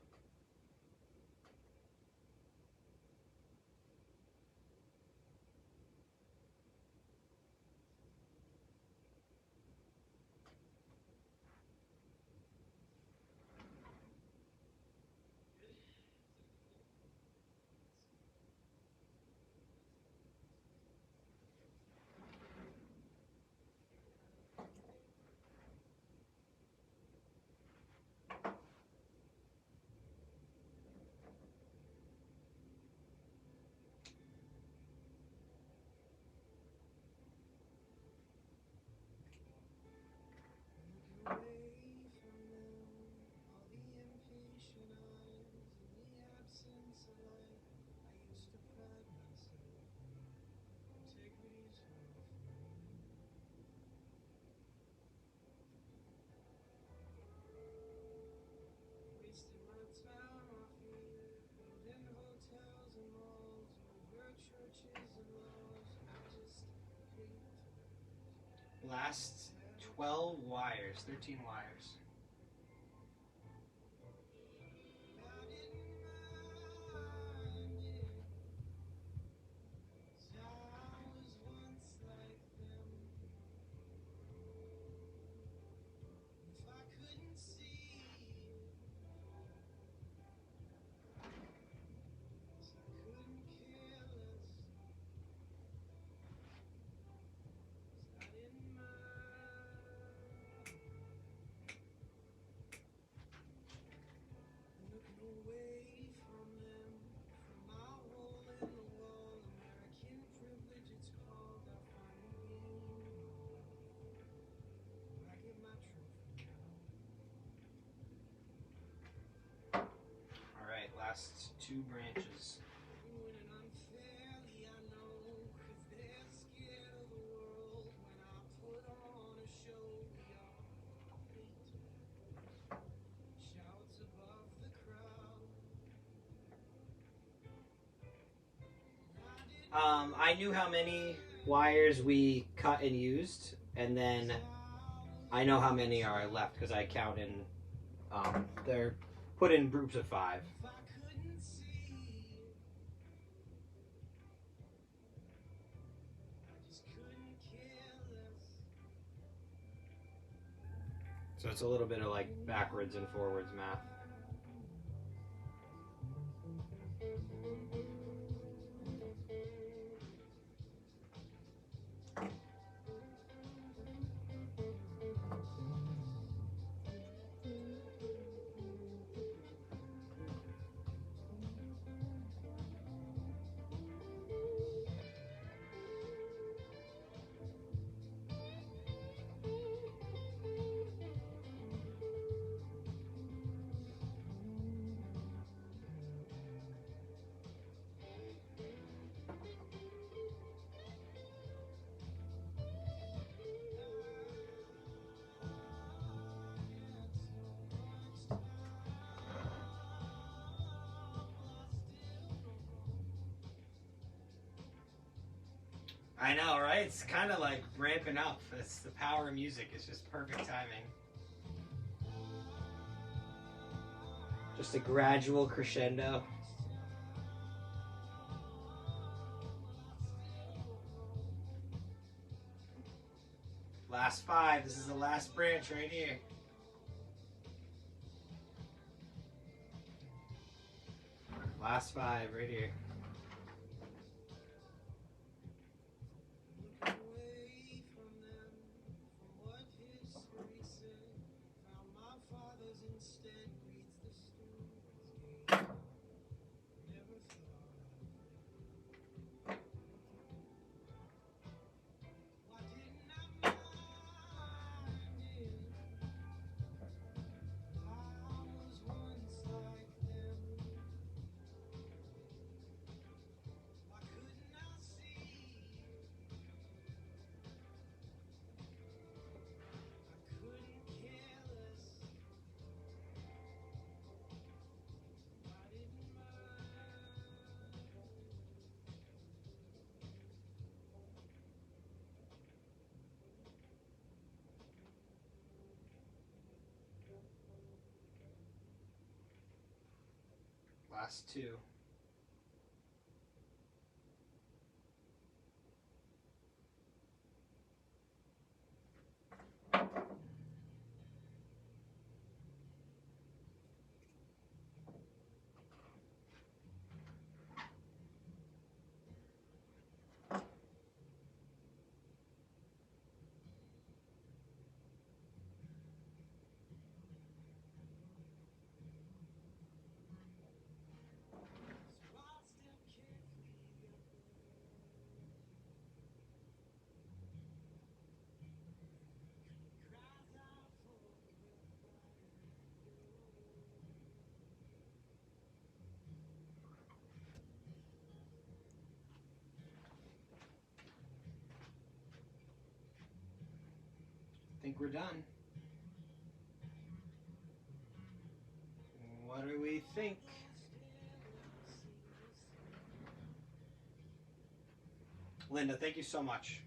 Last 12 wires, 13 wires. Alright, last 2 branches. I knew how many wires we cut and used, and then I know how many are left because I count in. They're put in groups of 5. So it's a little bit of like backwards and forwards math. I know, right? It's kind of like ramping up. It's the power of music. It's just perfect timing. Just a gradual crescendo. Last 5. This is the last branch right here. Last 5 right here. Last 2. I think we're done. What do we think? Linda, thank you so much.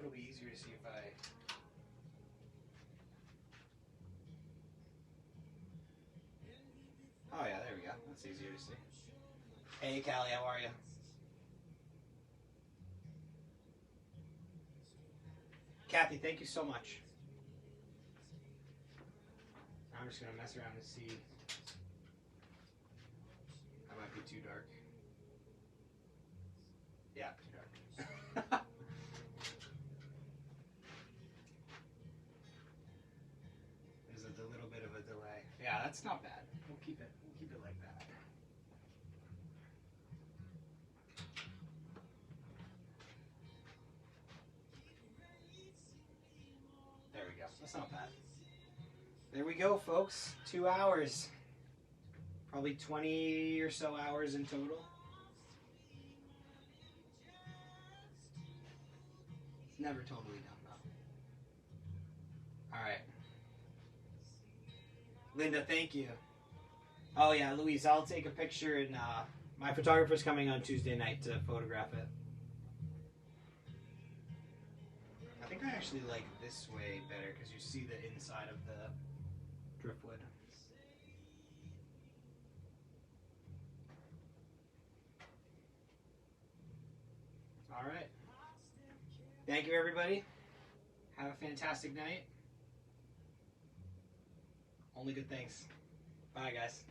it'll be easier to see if I... Oh yeah, there we go. That's easier to see. Hey Callie, how are you? Kathy, thank you so much. I'm just gonna mess around and see. That might be too dark. Yeah, too dark. There's a little bit of a delay. Yeah, that's not bad. We'll keep it like that. There we go. That's not bad. There we go, folks. 2 hours. Probably 20 or so hours in total. It's never totally done, though. Alright. Linda, thank you. Oh, yeah, Louise, I'll take a picture, and my photographer's coming on Tuesday night to photograph it. I think I actually like this way better, because you see the inside of the driftwood. All right. Thank you, everybody. Have a fantastic night. Only good things. Bye, guys.